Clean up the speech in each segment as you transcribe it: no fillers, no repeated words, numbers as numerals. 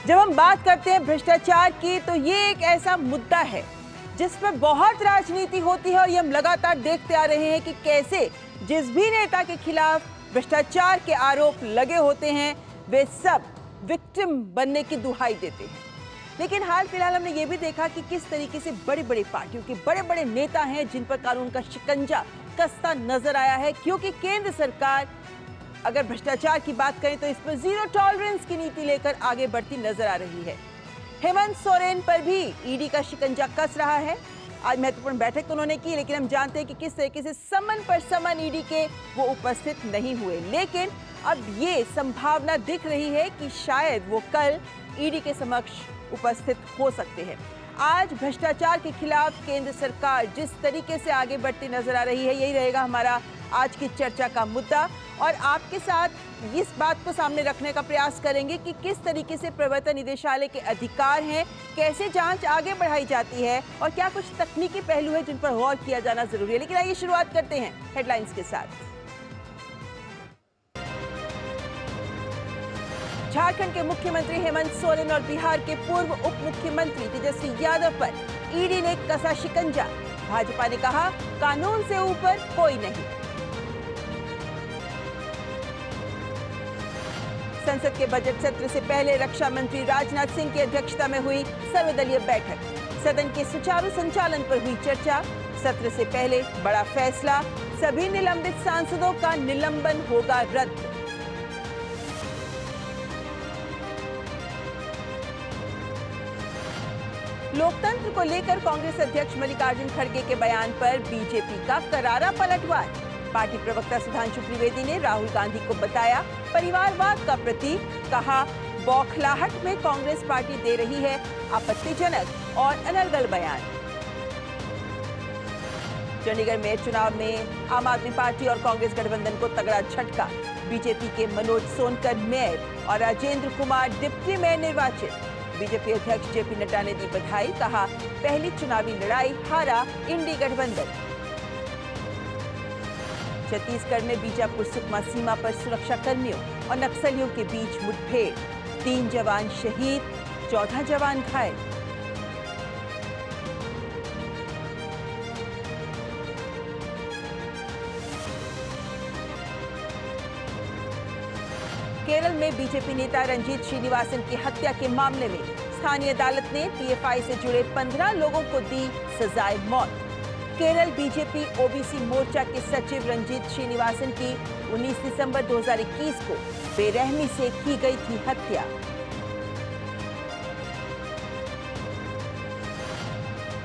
जब हम बात करते हैं भ्रष्टाचार की तो ये एक ऐसा मुद्दा है जिस पर बहुत राजनीति होती है और ये हम लगातार देखते आ रहे हैं कि कैसे जिस भी नेता के खिलाफ भ्रष्टाचार के आरोप लगे होते हैं वे सब विक्टिम बनने की दुहाई देते हैं। लेकिन हाल फिलहाल हमने ये भी देखा कि किस तरीके से बड़ी बड़ी पार्टियों के बड़े बड़े नेता हैं जिन पर कानून का शिकंजा कसता नजर आया है, क्योंकि केंद्र सरकार अगर भ्रष्टाचार की बात करें तो इस पर जीरो टॉलरेंस की नीति लेकर आगे बढ़ती नजर आ रही है। हेमंत सोरेन पर भी ईडी का शिकंजा कस रहा है। आज महत्वपूर्ण बैठक तो उन्होंने की, लेकिन हम जानते हैं कि किस तरीके से समन पर समन ईडी के वो उपस्थित नहीं हुए। लेकिन अब ये संभावना दिख रही है कि शायद वो कल ईडी के समक्ष उपस्थित हो सकते हैं। आज भ्रष्टाचार के खिलाफ केंद्र सरकार जिस तरीके से आगे बढ़ती नजर आ रही है, यही रहेगा हमारा आज की चर्चा का मुद्दा। और आपके साथ इस बात को सामने रखने का प्रयास करेंगे कि किस तरीके से प्रवर्तन निदेशालय के अधिकार हैं, कैसे जांच आगे बढ़ाई जाती है और क्या कुछ तकनीकी पहलू है जिन पर गौर किया जाना जरूरी है। लेकिन आइए शुरुआत करते हैं हेडलाइंस के साथ। झारखंड के मुख्यमंत्री हेमंत सोरेन और बिहार के पूर्व उप मुख्यमंत्री तेजस्वी यादव पर ईडी ने कसा शिकंजा। भाजपा ने कहा कानून से ऊपर कोई नहीं। संसद के बजट सत्र से पहले रक्षा मंत्री राजनाथ सिंह की अध्यक्षता में हुई सर्वदलीय बैठक। सदन के सुचारू संचालन पर हुई चर्चा। सत्र से पहले बड़ा फैसला, सभी निलंबित सांसदों का निलंबन होगा रद्द। लोकतंत्र को लेकर कांग्रेस अध्यक्ष मल्लिकार्जुन खड़गे के बयान पर बीजेपी का करारा पलटवार। पार्टी प्रवक्ता सुधांशु त्रिवेदी ने राहुल गांधी को बताया परिवारवाद का प्रतीक। कहा बौखलाहट में कांग्रेस पार्टी दे रही है आपत्तिजनक और अनर्गल बयान। चंडीगढ़ मेयर चुनाव में आम आदमी पार्टी और कांग्रेस गठबंधन को तगड़ा झटका। बीजेपी के मनोज सोनकर मेयर और राजेंद्र कुमार डिप्टी मेयर निर्वाचित। बीजेपी अध्यक्ष जेपी नड्डा ने दी बधाई। कहा पहली चुनावी लड़ाई हारा इंडी गठबंधन। छत्तीसगढ़ में बीजापुर सुकमा सीमा पर सुरक्षा कर्मियों और नक्सलियों के बीच मुठभेड़। 3 जवान शहीद, 14 जवान घायल। केरल में बीजेपी नेता रंजीत श्रीनिवासन की हत्या के मामले में स्थानीय अदालत ने पीएफआई से जुड़े 15 लोगों को दी सजाए मौत। केरल बीजेपी ओबीसी मोर्चा के सचिव रंजीत श्रीनिवासन की 19 दिसंबर 2021 को बेरहमी से की गई थी हत्या।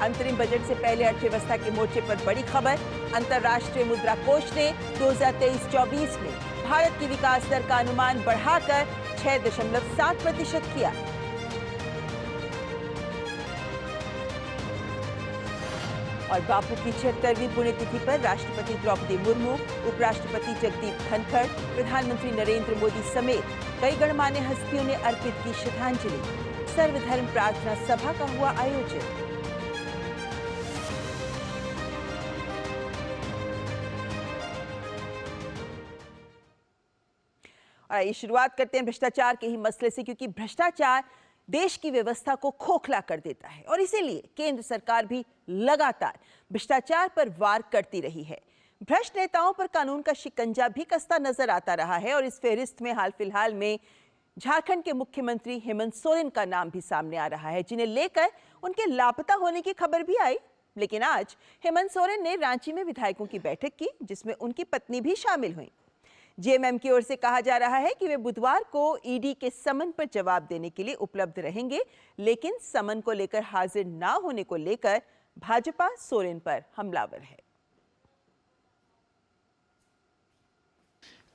अंतरिम बजट से पहले अर्थव्यवस्था के मोर्चे पर बड़ी खबर। अंतर्राष्ट्रीय मुद्रा कोष ने 2023-24 में भारत की विकास दर का अनुमान बढ़ाकर 6.7% किया। और बापू की 76वीं पुण्यतिथि पर राष्ट्रपति द्रौपदी मुर्मू, उपराष्ट्रपति जगदीप धनखड़, प्रधानमंत्री नरेंद्र मोदी समेत कई गणमान्य हस्तियों ने अर्पित की श्रद्धांजलि। सर्वधर्म प्रार्थना सभा का हुआ आयोजन। और आइए शुरुआत करते हैं भ्रष्टाचार के ही मसले से, क्योंकि भ्रष्टाचार देश की व्यवस्था को खोखला कर देता है और इसीलिए केंद्र सरकार भी लगातार भ्रष्टाचार पर वार करती रही है। भ्रष्ट नेताओं पर कानून का शिकंजा भी कसता नजर आता रहा है और इस फेहरिस्त में हाल फिलहाल में झारखंड के मुख्यमंत्री हेमंत सोरेन का नाम भी सामने आ रहा है, जिन्हें लेकर उनके लापता होने की खबर भी आई। लेकिन आज हेमंत सोरेन ने रांची में विधायकों की बैठक की, जिसमें उनकी पत्नी भी शामिल हुई। जेएमएम की ओर से कहा जा रहा है कि वे बुधवार को ईडी के समन पर जवाब देने के लिए उपलब्ध रहेंगे, लेकिन समन को लेकर हाजिर ना होने को लेकर भाजपा सोरेन पर हमलावर है।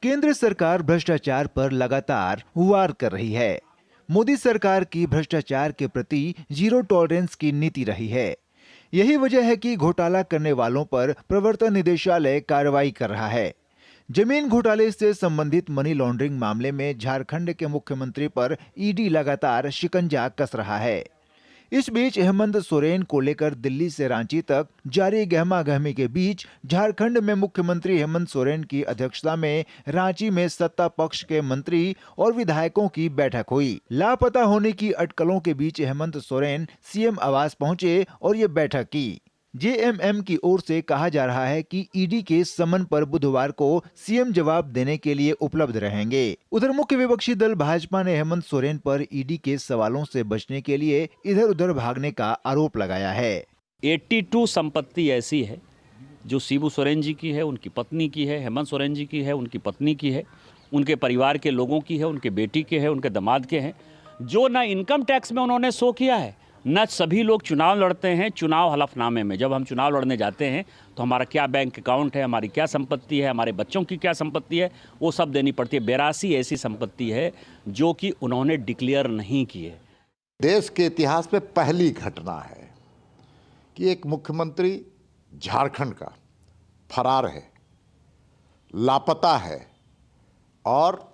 केंद्र सरकार भ्रष्टाचार पर लगातार वार कर रही है। मोदी सरकार की भ्रष्टाचार के प्रति जीरो टॉलरेंस की नीति रही है। यही वजह है कि घोटाला करने वालों पर प्रवर्तन निदेशालय कार्रवाई कर रहा है। जमीन घोटाले से संबंधित मनी लॉन्ड्रिंग मामले में झारखंड के मुख्यमंत्री पर ईडी लगातार शिकंजा कस रहा है। इस बीच हेमंत सोरेन को लेकर दिल्ली से रांची तक जारी गहमागहमी के बीच झारखंड में मुख्यमंत्री हेमंत सोरेन की अध्यक्षता में रांची में सत्ता पक्ष के मंत्री और विधायकों की बैठक हुई। लापता होने की अटकलों के बीच हेमंत सोरेन सीएम आवास पहुंचे और ये बैठक की। जेएमएम की ओर से कहा जा रहा है कि ईडी के समन पर बुधवार को सीएम जवाब देने के लिए उपलब्ध रहेंगे। उधर मुख्य विपक्षी दल भाजपा ने हेमंत सोरेन पर ईडी के सवालों से बचने के लिए इधर उधर भागने का आरोप लगाया है। 82 संपत्ति ऐसी है जो शिबू सोरेन जी की है, उनकी पत्नी की है, हेमंत सोरेन जी की है, उनकी पत्नी की है, उनके परिवार के लोगों की है, उनके बेटी के है, उनके दामाद के हैं, जो न इनकम टैक्स में उन्होंने शो किया है, न सभी लोग चुनाव लड़ते हैं। चुनाव हलफनामे में जब हम चुनाव लड़ने जाते हैं तो हमारा क्या बैंक अकाउंट है, हमारी क्या संपत्ति है, हमारे बच्चों की क्या संपत्ति है, वो सब देनी पड़ती है। 82 ऐसी संपत्ति है जो कि उन्होंने डिक्लेयर नहीं की है। देश के इतिहास में पहली घटना है कि एक मुख्यमंत्री झारखंड का फरार है, लापता है, और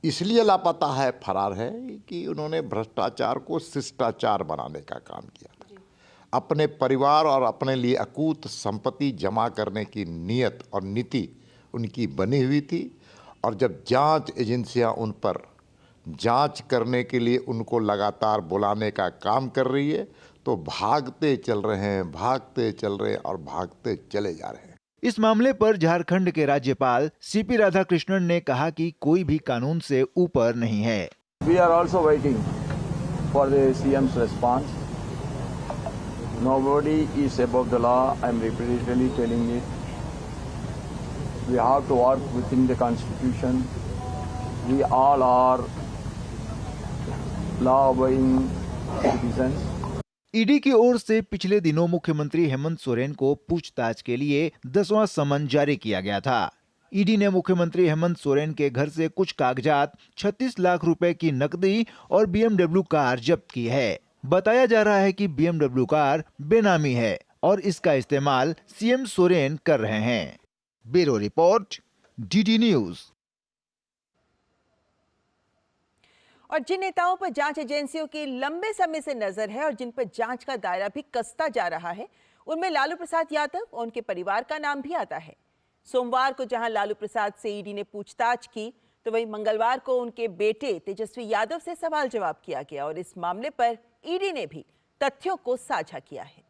इसलिए लापता है, फरार है कि उन्होंने भ्रष्टाचार को शिष्टाचार बनाने का काम किया था। अपने परिवार और अपने लिए अकूत संपत्ति जमा करने की नीयत और नीति उनकी बनी हुई थी, और जब जांच एजेंसियां उन पर जांच करने के लिए उनको लगातार बुलाने का काम कर रही है तो भागते चल रहे हैं, भागते चल रहे हैं और भागते चले जा रहे हैं। इस मामले पर झारखंड के राज्यपाल सीपी राधाकृष्णन ने कहा कि कोई भी कानून से ऊपर नहीं है। We are also waiting for the CM's response. Nobody is above the law. I am repeatedly telling it. We have to work within the Constitution. We all are law-abiding citizens. ED की ओर से पिछले दिनों मुख्यमंत्री हेमंत सोरेन को पूछताछ के लिए 10वां समन जारी किया गया था। ईडी ने मुख्यमंत्री हेमंत सोरेन के घर से कुछ कागजात, 36 लाख रुपए की नकदी और बीएमडब्ल्यू कार जब्त की है। बताया जा रहा है कि बीएमडब्ल्यू कार बेनामी है और इसका इस्तेमाल सीएम सोरेन कर रहे हैं। Bureau report, DD news. और जिन नेताओं पर जांच एजेंसियों की लंबे समय से नजर है और जिन पर जांच का दायरा भी कसता जा रहा है, उनमें लालू प्रसाद यादव और उनके परिवार का नाम भी आता है। सोमवार को जहां लालू प्रसाद से ईडी ने पूछताछ की, तो वहीं मंगलवार को उनके बेटे तेजस्वी यादव से सवाल जवाब किया गया और इस मामले पर ईडी ने भी तथ्यों को साझा किया है।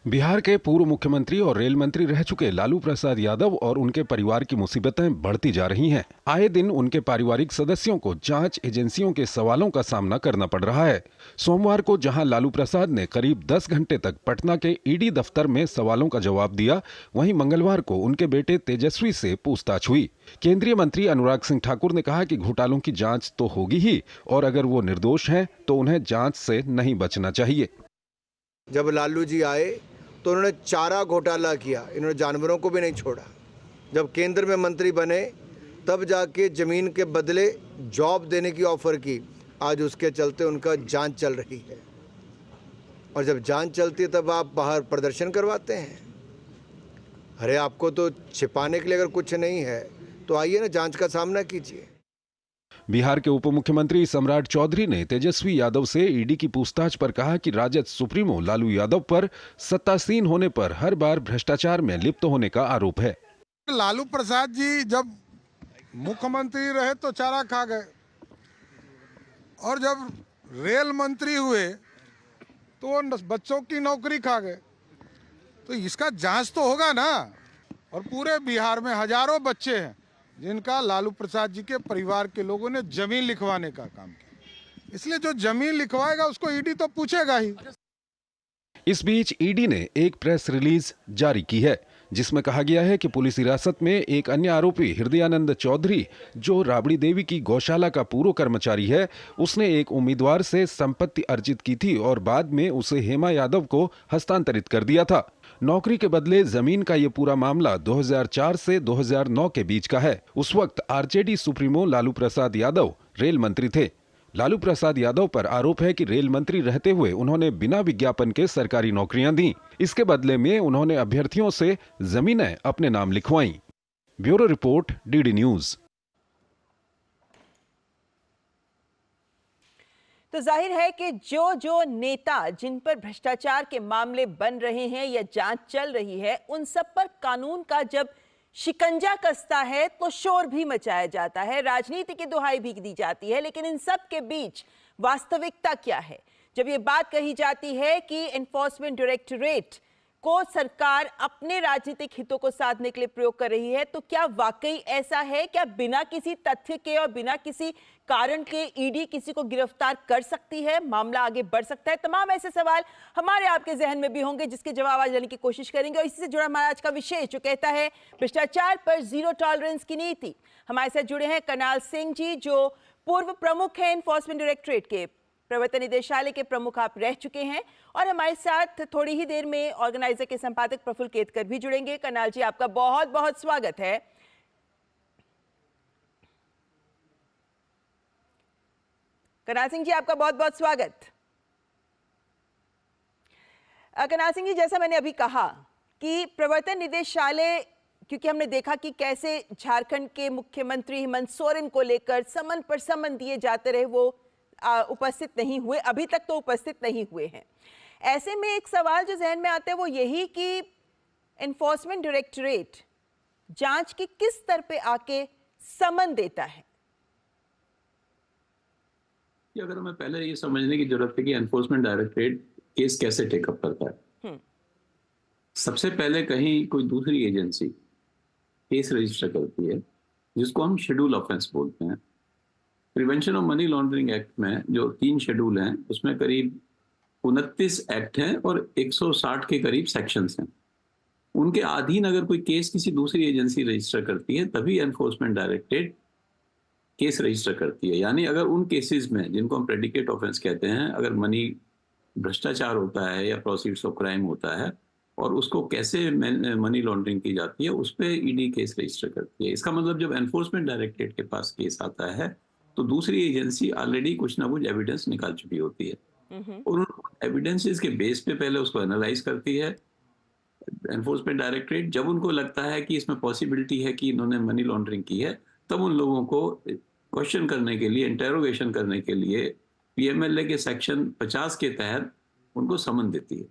बिहार के पूर्व मुख्यमंत्री और रेल मंत्री रह चुके लालू प्रसाद यादव और उनके परिवार की मुसीबतें बढ़ती जा रही हैं। आए दिन उनके पारिवारिक सदस्यों को जांच एजेंसियों के सवालों का सामना करना पड़ रहा है। सोमवार को जहां लालू प्रसाद ने करीब 10 घंटे तक पटना के ईडी दफ्तर में सवालों का जवाब दिया, वहीं मंगलवार को उनके बेटे तेजस्वी से पूछताछ हुई। केंद्रीय मंत्री अनुराग सिंह ठाकुर ने कहा कि घोटालों की जांच तो होगी ही, और अगर वो निर्दोष हैं तो उन्हें जांच से नहीं बचना चाहिए। जब लालू जी आए तो उन्होंने चारा घोटाला किया, इन्होंने जानवरों को भी नहीं छोड़ा। जब केंद्र में मंत्री बने तब जाके जमीन के बदले जॉब देने की ऑफर की, आज उसके चलते उनका जांच चल रही है। और जब जांच चलती है तब आप बाहर प्रदर्शन करवाते हैं। अरे आपको तो छिपाने के लिए अगर कुछ नहीं है तो आइए ना, जांच का सामना कीजिए। बिहार के उप मुख्यमंत्री सम्राट चौधरी ने तेजस्वी यादव से ईडी की पूछताछ पर कहा कि राजद सुप्रीमो लालू यादव पर सत्तासीन होने पर हर बार भ्रष्टाचार में लिप्त होने का आरोप है। लालू प्रसाद जी जब मुख्यमंत्री रहे तो चारा खा गए, और जब रेल मंत्री हुए तो वो बच्चों की नौकरी खा गए। तो इसका जांच तो होगा ना। और पूरे बिहार में हजारों बच्चे हैं जिनका लालू प्रसाद जी के परिवार के लोगों ने जमीन लिखवाने का काम किया, इसलिए जो जमीन लिखवाएगा उसको ईडी तो पूछेगा ही। इस बीच ईडी ने एक प्रेस रिलीज जारी की है जिसमें कहा गया है कि पुलिस हिरासत में एक अन्य आरोपी हृदयानंद चौधरी, जो राबड़ी देवी की गौशाला का पूर्व कर्मचारी है, उसने एक उम्मीदवार से संपत्ति अर्जित की थी और बाद में उसे हेमा यादव को हस्तांतरित कर दिया था। नौकरी के बदले जमीन का ये पूरा मामला 2004 से 2009 के बीच का है। उस वक्त RJD supremo Lalu Prasad Yadav rail मंत्री थे। लालू प्रसाद यादव पर आरोप है कि रेल मंत्री रहते हुए उन्होंने बिना विज्ञापन के सरकारी नौकरियां दी। इसके बदले में उन्होंने अभ्यर्थियों से जमीनें अपने नाम लिखवाईं। Bureau report, DD news. तो जाहिर है कि जो जो नेता जिन पर भ्रष्टाचार के मामले बन रहे हैं या जांच चल रही है, उन सब पर कानून का जब शिकंजा कसता है तो शोर भी मचाया जाता है, राजनीति की दुहाई भी दी जाती है। लेकिन इन सब के बीच वास्तविकता क्या है? जब ये बात कही जाती है कि एनफोर्समेंट डायरेक्टरेट को सरकार अपने राजनीतिक हितों को साधने के लिए प्रयोग कर रही है, तो क्या वाकई ऐसा है? क्या बिना किसी तथ्य के और बिना किसी कारण के ईडी किसी को गिरफ्तार कर सकती है? मामला आगे बढ़ सकता है? तमाम ऐसे सवाल हमारे आपके जहन में भी होंगे, जिसके जवाब आज देने की कोशिश करेंगे। और इसी से जुड़ा हमारा आज का विशेष जो कहता है भ्रष्टाचार पर जीरो टॉलरेंस की नीति। हमारे साथ जुड़े हैं करनाल सिंह जी, जो पूर्व प्रमुख हैं एनफोर्समेंट डायरेक्टरेट के, प्रवर्तन निदेशालय के प्रमुख आप रह चुके हैं। और हमारे साथ थोड़ी ही देर में ऑर्गेनाइजर के संपादक प्रफुल्ल केतकर भी जुड़ेंगे। करनाल जी, आपका बहुत बहुत स्वागत है। करनाल सिंह जी, आपका बहुत बहुत स्वागत। करनाल सिंह जी, जैसा मैंने अभी कहा कि प्रवर्तन निदेशालय, क्योंकि हमने देखा कि कैसे झारखंड के मुख्यमंत्री हेमंत सोरेन को लेकर समन पर समन दिए जाते रहे, वो उपस्थित नहीं हुए, अभी तक तो उपस्थित नहीं हुए हैं। ऐसे में एक सवाल जो जहन में आता है वो यही कि एनफोर्समेंट डायरेक्टरेट जांच की किस स्तर पे आके समन देता है? अगर हमें पहले ये समझने की जरूरत है कि एनफोर्समेंट डायरेक्टरेट केस कैसे टेकअप करता है। सबसे पहले कहीं कोई दूसरी एजेंसी केस रजिस्टर करती है, जिसको हम शेड्यूल ऑफेंस बोलते हैं। Prevention of money laundering act में जो 3 शेड्यूल हैं, उसमें करीब 29 एक्ट हैं और 160 के करीब सेक्शंस हैं। उनके अधीन अगर कोई केस किसी दूसरी एजेंसी रजिस्टर करती है, तभी एनफोर्समेंट डायरेक्टरेट केस रजिस्टर करती है। यानी अगर उन केसेस में, जिनको हम प्रेडिकेट ऑफेंस कहते हैं, अगर मनी भ्रष्टाचार होता है या प्रोसीड्स ऑफ क्राइम होता है और उसको कैसे मनी लॉन्ड्रिंग की जाती है, उस पर ईडी केस रजिस्टर करती है। इसका मतलब जब एनफोर्समेंट डायरेक्टरेट के पास केस आता है तो दूसरी एजेंसी ऑलरेडी कुछ ना कुछ एविडेंस निकाल चुकी होती है और उन एविडेंसेस के बेस पे पहले उसको एनालाइज करती है एनफोर्समेंट डायरेक्टरेट। जब उनको लगता है कि इसमें पॉसिबिलिटी है कि इन्होंने मनी लॉन्ड्रिंग की है, तब उन लोगों को क्वेश्चन करने के लिए, इंटेरोगेशन करने के लिए पीएमएलए के सेक्शन 50 के तहत उनको समन देती है।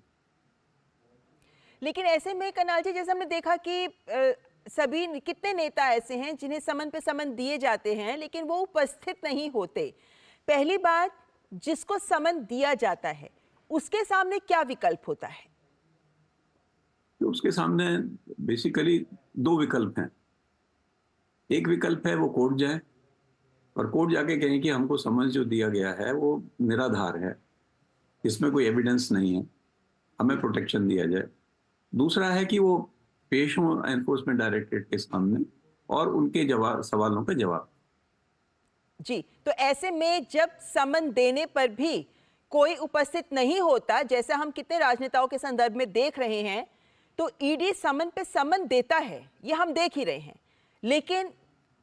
लेकिन ऐसे में करनाल जी, जैसे हमने देखा कि सभी कितने नेता ऐसे हैं जिन्हें समन पे समन दिए जाते हैं, लेकिन वो उपस्थित नहीं होते। पहली बात, जिसको समन दिया जाता है उसके सामने क्या विकल्प होता है? तो उसके सामने बेसिकली 2 विकल्प हैं। एक विकल्प है वो कोर्ट जाए और कोर्ट जाके कहें कि हमको समन जो दिया गया है वो निराधार है, इसमें कोई एविडेंस नहीं है, हमें प्रोटेक्शन दिया जाए। दूसरा है कि वो पेश हो एनफोर्समेंट डायरेक्टरेट के सामने और उनके सवालों का जवाब। जी, तो ऐसे में जब समन देने पर भी कोई उपस्थित नहीं होता, जैसा हम कितने राजनेताओं के संदर्भ में देख रहे हैं, तो ईडी समन पे समन देता है, ये हम देख ही रहे हैं। लेकिन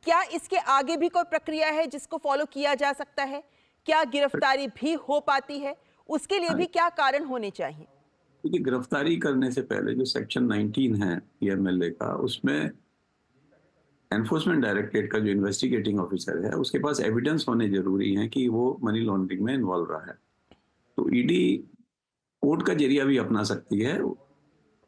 क्या इसके आगे भी कोई प्रक्रिया है जिसको फॉलो किया जा सकता है? क्या गिरफ्तारी भी हो पाती है? उसके लिए भी क्या कारण होने चाहिए? क्योंकि गिरफ्तारी करने से पहले जो सेक्शन 19 है पीएमएलए का, उसमें एनफोर्समेंट डायरेक्टरेट का जो इन्वेस्टिगेटिंग ऑफिसर है, उसके पास एविडेंस होने जरूरी है कि वो मनी लॉन्ड्रिंग में इन्वॉल्व रहा है। तो ईडी कोर्ट का जरिया भी अपना सकती है,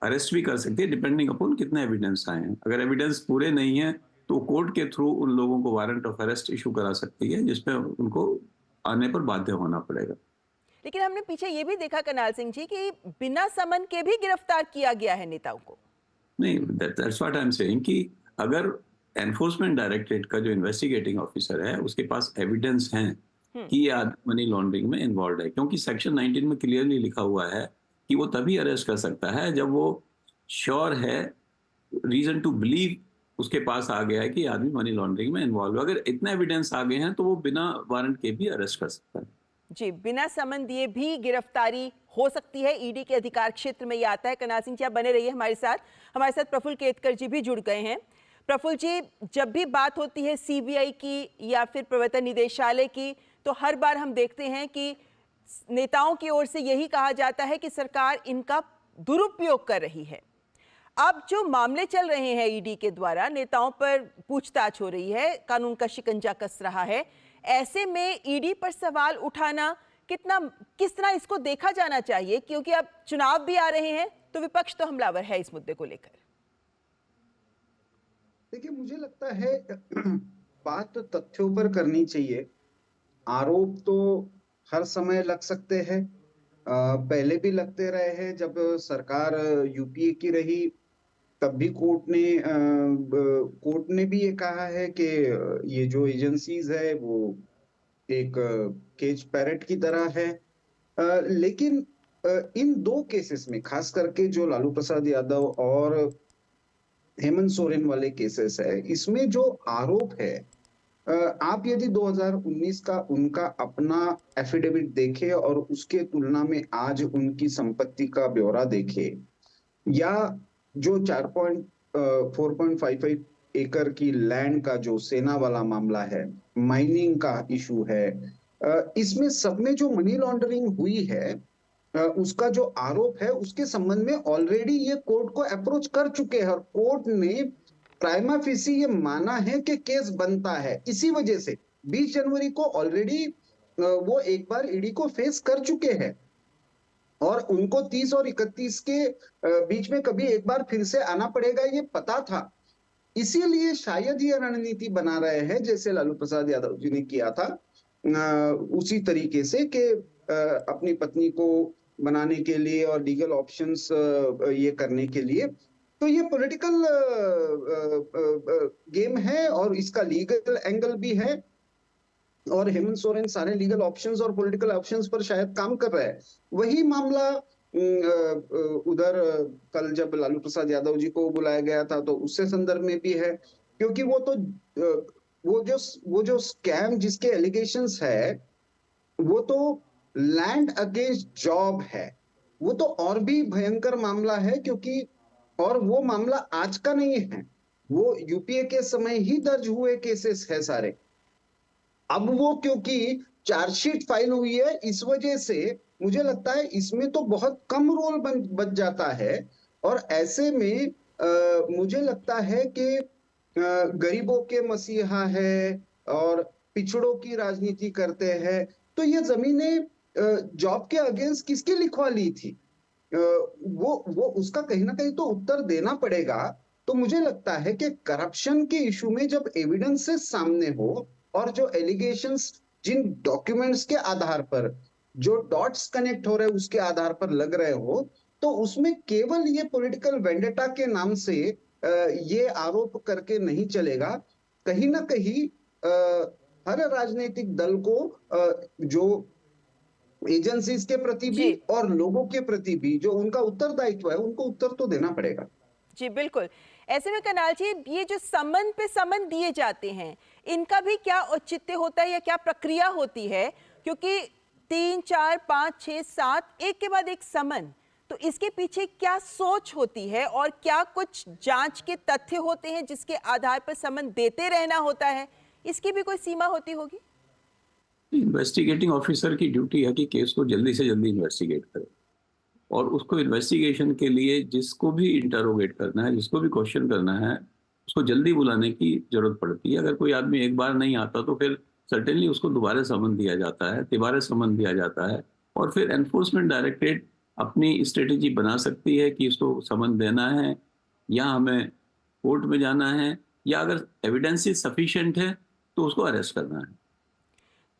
अरेस्ट भी कर सकती है, डिपेंडिंग अपॉन कितने एविडेंस आए हैं। अगर एविडेंस पूरे नहीं है तो कोर्ट के थ्रू उन लोगों को वारंट ऑफ अरेस्ट इशू करा सकती है, जिसपे उनको आने पर बाध्य होना पड़ेगा। लेकिन हमने पीछे ये भी देखा करनाल सिंह जी कि बिना समन के भी गिरफ्तार किया गया है नेताओं को। नहीं, that's what I am saying कि अगर एनफोर्समेंट डायरेक्टरेट का जो इन्वेस्टिगेटिंग ऑफिसर है उसके पास एविडेंस हैं कि ये मनी लॉन्ड्रिंग में इन्वॉल्व है, क्योंकि सेक्शन 19 में क्लियरली लिखा हुआ है कि वो तभी अरेस्ट कर सकता है जब वो श्योर है, रीजन टू बिलीव उसके पास आ गया है कि आदमी मनी लॉन्ड्रिंग में इन्वॉल्व है। अगर इतने एविडेंस आ गए हैं तो वो बिना वारंट के भी अरेस्ट कर सकता है। जी, बिना समन दिए भी गिरफ्तारी हो सकती है, ईडी के अधिकार क्षेत्र में ये आता है। करनाल सिंह जी, आप बने रहिए हमारे साथ प्रफुल्ल केतकर जी भी जुड़ गए हैं। प्रफुल्ल जी, जब भी बात होती है सीबीआई की या फिर प्रवर्तन निदेशालय की, तो हर बार हम देखते हैं कि नेताओं की ओर से यही कहा जाता है कि सरकार इनका दुरुपयोग कर रही है। अब जो मामले चल रहे हैं ईडी के द्वारा, नेताओं पर पूछताछ हो रही है, कानून का शिकंजा कस रहा है, ऐसे में ईडी पर सवाल उठाना कितना किस तरह इसको देखा जाना चाहिए, क्योंकि अब चुनाव भी आ रहे हैं तो विपक्ष तो हमलावर है इस मुद्दे को लेकर। देखिए, मुझे लगता है बात तो तथ्यों पर करनी चाहिए। आरोप तो हर समय लग सकते हैं, पहले भी लगते रहे हैं। जब सरकार यूपीए की रही तब भी कोर्ट ने भी ये कहा है कि ये जो एजेंसीज है वो एक केज पैरेट की तरह है। लेकिन इन दो केसेस में, खास करके जो लालू प्रसाद यादव और हेमंत सोरेन वाले केसेस है, इसमें जो आरोप है, आप यदि 2019 का उनका अपना एफिडेविट देखें और उसके तुलना में आज उनकी संपत्ति का ब्यौरा देखें, या जो 4.55 एकड़ की लैंड का जो सेना वाला मामला है, माइनिंग का इशू है, इसमें सब में जो मनी लॉन्ड्रिंग हुई है, उसका जो आरोप है, उसके संबंध में ऑलरेडी ये कोर्ट को अप्रोच कर चुके हैं और कोर्ट ने प्राइमा फेसी ये माना है कि केस बनता है। इसी वजह से 20 जनवरी को ऑलरेडी वो एक बार ईडी को फेस कर चुके हैं और उनको 30 और 31 के बीच में कभी एक बार फिर से आना पड़ेगा, ये पता था। इसीलिए शायद ये रणनीति बना रहे हैं, जैसे लालू प्रसाद यादव जी ने किया था, उसी तरीके से कि अपनी पत्नी को बनाने के लिए और लीगल ऑप्शंस ये करने के लिए। तो ये पॉलिटिकल गेम है और इसका लीगल एंगल भी है, और हेमंत सोरेन सारे लीगल ऑप्शंस और पॉलिटिकल ऑप्शंस पर शायद काम कर रहा है। वही मामला उधर कल जब लालू प्रसाद यादव जी को बुलाया गया था तो उससे संदर्भ में भी है, क्योंकि वो जो स्कैम जिसके एलिगेशंस है वो तो लैंड अगेंस्ट जॉब है, वो तो और भी भयंकर मामला है, क्योंकि और वो मामला आज का नहीं है, वो यूपीए के समय ही दर्ज हुए केसेस है सारे। अब वो क्योंकि चार्जशीट फाइल हुई है, इस वजह से मुझे लगता है इसमें तो बहुत कम रोल बच जाता है। और ऐसे में मुझे लगता है कि गरीबों के मसीहा है और पिछड़ों की राजनीति करते हैं, तो ये जमीनें जॉब के अगेंस्ट किसकी लिखवा ली थी, वो उसका कहीं ना कहीं तो उत्तर देना पड़ेगा। तो मुझे लगता है कि करप्शन के इशू में जब एविडेंसेस सामने हो और जो एलिगेशंस जिन डॉक्यूमेंट्स के आधार पर जो डॉट्स कनेक्ट हो रहे हैं उसके आधार पर लग रहे हो, तो उसमें केवल ये पॉलिटिकल वेंडेटा के नाम से ये आरोप करके नहीं चलेगा। कहीं ना कहीं हर राजनीतिक दल को जो एजेंसीज के प्रति भी और लोगों के प्रति भी जो उनका उत्तरदायित्व है, उनको उत्तर तो देना पड़ेगा। जी बिल्कुल। ऐसे में करनाल जी, ये जो समन पे समन दिए जाते हैं, इनका भी क्या औचित्य होता है या क्या प्रक्रिया होती है? क्योंकि 3, 4, 5, 6, 7 एक के बाद एक समन, तो इसके पीछे क्या सोच होती है और क्या कुछ जांच के तथ्य होते हैं जिसके आधार पर समन देते रहना होता है? इसकी भी कोई सीमा होती होगी? इन्वेस्टिगेटिंग ऑफिसर की ड्यूटी है कि केस को जल्दी से जल्दी इन्वेस्टिगेट करे, और उसको इन्वेस्टिगेशन के लिए जिसको भी इंटरोगेट करना है, जिसको भी क्वेश्चन करना है, उसको जल्दी बुलाने की जरूरत पड़ती है। अगर कोई आदमी एक बार नहीं आता तो फिर सर्टेनली उसको दोबारा समन दिया जाता है, तिबारा समन दिया जाता है, और फिर एनफोर्समेंट डायरेक्टरेट अपनी स्ट्रेटेजी बना सकती है कि इसको समन देना है या हमें कोर्ट में जाना है, या अगर एविडेंस सफिशिएंट है तो उसको अरेस्ट करना है।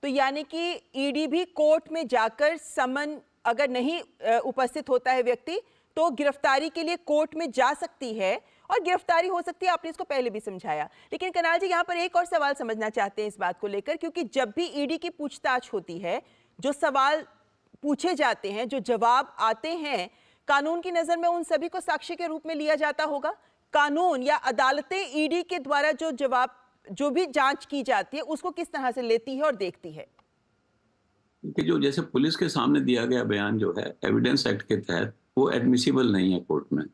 तो यानी कि ईडी भी कोर्ट में जाकर समन अगर नहीं उपस्थित होता है व्यक्ति, तो गिरफ्तारी के लिए कोर्ट में जा सकती है और गिरफ्तारी हो सकती है। आपने इसको पहले भी समझाया, लेकिन करनाल जी यहाँ पर एक और सवाल समझना चाहते हैं इस बात को लेकर, क्योंकि जब भी ईडी की पूछताछ होती है, जो सवाल पूछे जाते हैं, जो जवाब आते हैं, कानून की नजर में उन सभी को साक्ष्य के रूप में लिया जाता होगा। कानून या अदालतें ईडी के द्वारा जो जवाब, जो भी जांच की जाती है, उसको किस तरह से लेती है और देखती है? कि जो जैसे पुलिस के सामने दिया गया बयान जो है एविडेंस एक्ट के तहत वो एडमिसिबल नहीं है कोर्ट में,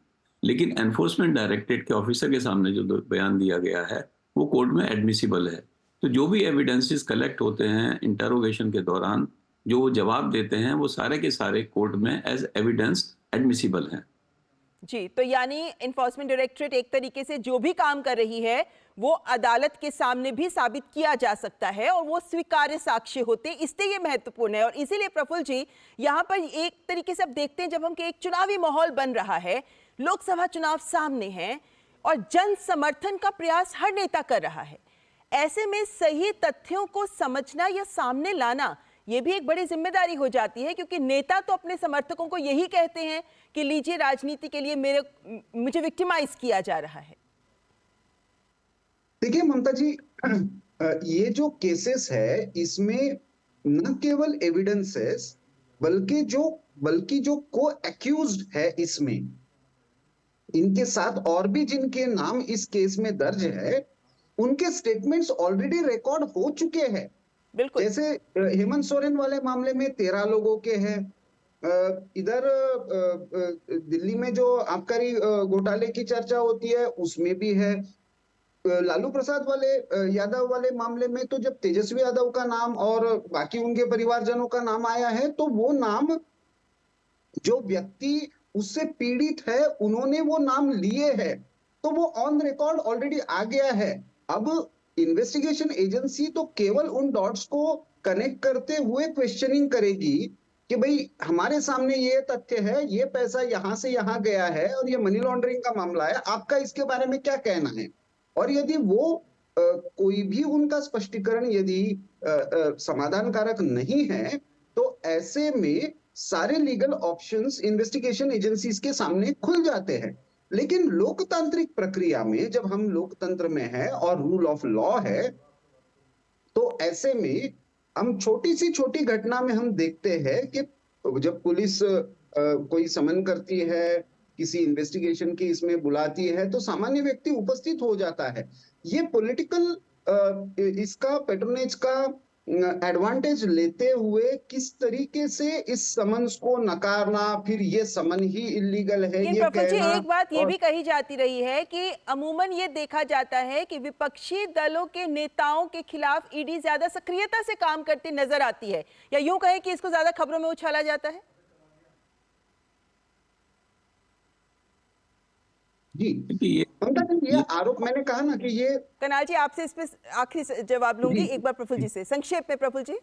लेकिन एनफोर्समेंट डायरेक्टरेट के ऑफिसर के सामने जो बयान दिया गया है वो कोर्ट में एडमिसिबल है। तो जो भी एविडेंसेस कलेक्ट होते हैं इंटरोगेशन के दौरान, जो वो जवाब देते हैं, वो सारे के सारे कोर्ट में एज एविडेंस एडमिसिबल हैं। जी, तो यानी इन्फोर्समेंट डायरेक्टरेट एक तरीके से जो भी काम कर रही है वो अदालत के सामने भी साबित किया जा सकता है और वो स्वीकार्य साक्ष्य होते, इसलिए ये महत्वपूर्ण है। और इसीलिए प्रफुल्ल जी, यहाँ पर एक तरीके से अब देखते हैं, जब हम एक चुनावी माहौल बन रहा है, लोकसभा चुनाव सामने हैं और जन समर्थन का प्रयास हर नेता कर रहा है, ऐसे में सही तथ्यों को समझना या सामने लाना ये भी एक बड़ी जिम्मेदारी हो जाती है, क्योंकि नेता तो अपने समर्थकों को यही कहते हैं कि लीजिए राजनीति के लिए मुझे विक्टिमाइज किया जा रहा है। देखिए ममता जी, ये जो केसेस है इसमें न केवल एविडेंसेस बल्कि जो को एक्यूज्ड है, इसमें इनके साथ और भी जिनके नाम इस केस में दर्ज है उनके स्टेटमेंट्स ऑलरेडी रिकॉर्ड हो चुके हैं। बिल्कुल। जैसे हेमंत सोरेन वाले मामले में 13 लोगों के हैं, इधर दिल्ली में जो आबकारी घोटाले की चर्चा होती है उसमें भी है, लालू प्रसाद वाले यादव वाले मामले में तो जब तेजस्वी यादव का नाम और बाकी उनके परिवारजनों का नाम आया है तो वो नाम जो व्यक्ति उससे पीड़ित है उन्होंने वो नाम लिए हैं, तो वो ऑन रिकॉर्ड ऑलरेडी आ गया है। अब इन्वेस्टिगेशन एजेंसी तो केवल उन डॉट्स को कनेक्ट करते हुए क्वेश्चनिंग करेगी कि भाई हमारे सामने ये तथ्य है, ये पैसा यहां से यहां गया है और ये मनी लॉन्ड्रिंग का मामला है, आपका इसके बारे में क्या कहना है। और यदि वो कोई भी उनका स्पष्टीकरण यदि समाधानकारक नहीं है तो ऐसे में सारे लीगल ऑप्शंस इन्वेस्टिगेशन एजेंसीज के सामने खुल जाते हैं। लेकिन लोकतांत्रिक प्रक्रिया में जब हम लोकतंत्र में हैं और रूल ऑफ लॉ है तो ऐसे में हम छोटी सी छोटी घटना में हम देखते हैं कि जब पुलिस कोई समन करती है, किसी इन्वेस्टिगेशन की इसमें बुलाती है तो सामान्य व्यक्ति उपस्थित हो जाता है। ये पॉलिटिकल इसका पैट्रोनेज का एडवांटेज लेते हुए किस तरीके से इस समन्स को नकारना, फिर ये समन ही इलीगल है ये कहना। एक बात ये भी कही जाती रही है कि अमूमन ये देखा जाता है कि विपक्षी दलों के नेताओं के खिलाफ ईडी ज्यादा सक्रियता से काम करती नजर आती है, या यूं कहें कि इसको ज्यादा खबरों में उछाला जाता है। जी, ये आरोप मैंने कहा ना कि ये कनाल जी, आपसे इस पे आखिरी जवाब लूंगी एक बार प्रफुल्ल जी से, संक्षेप में प्रफुल्ल जी।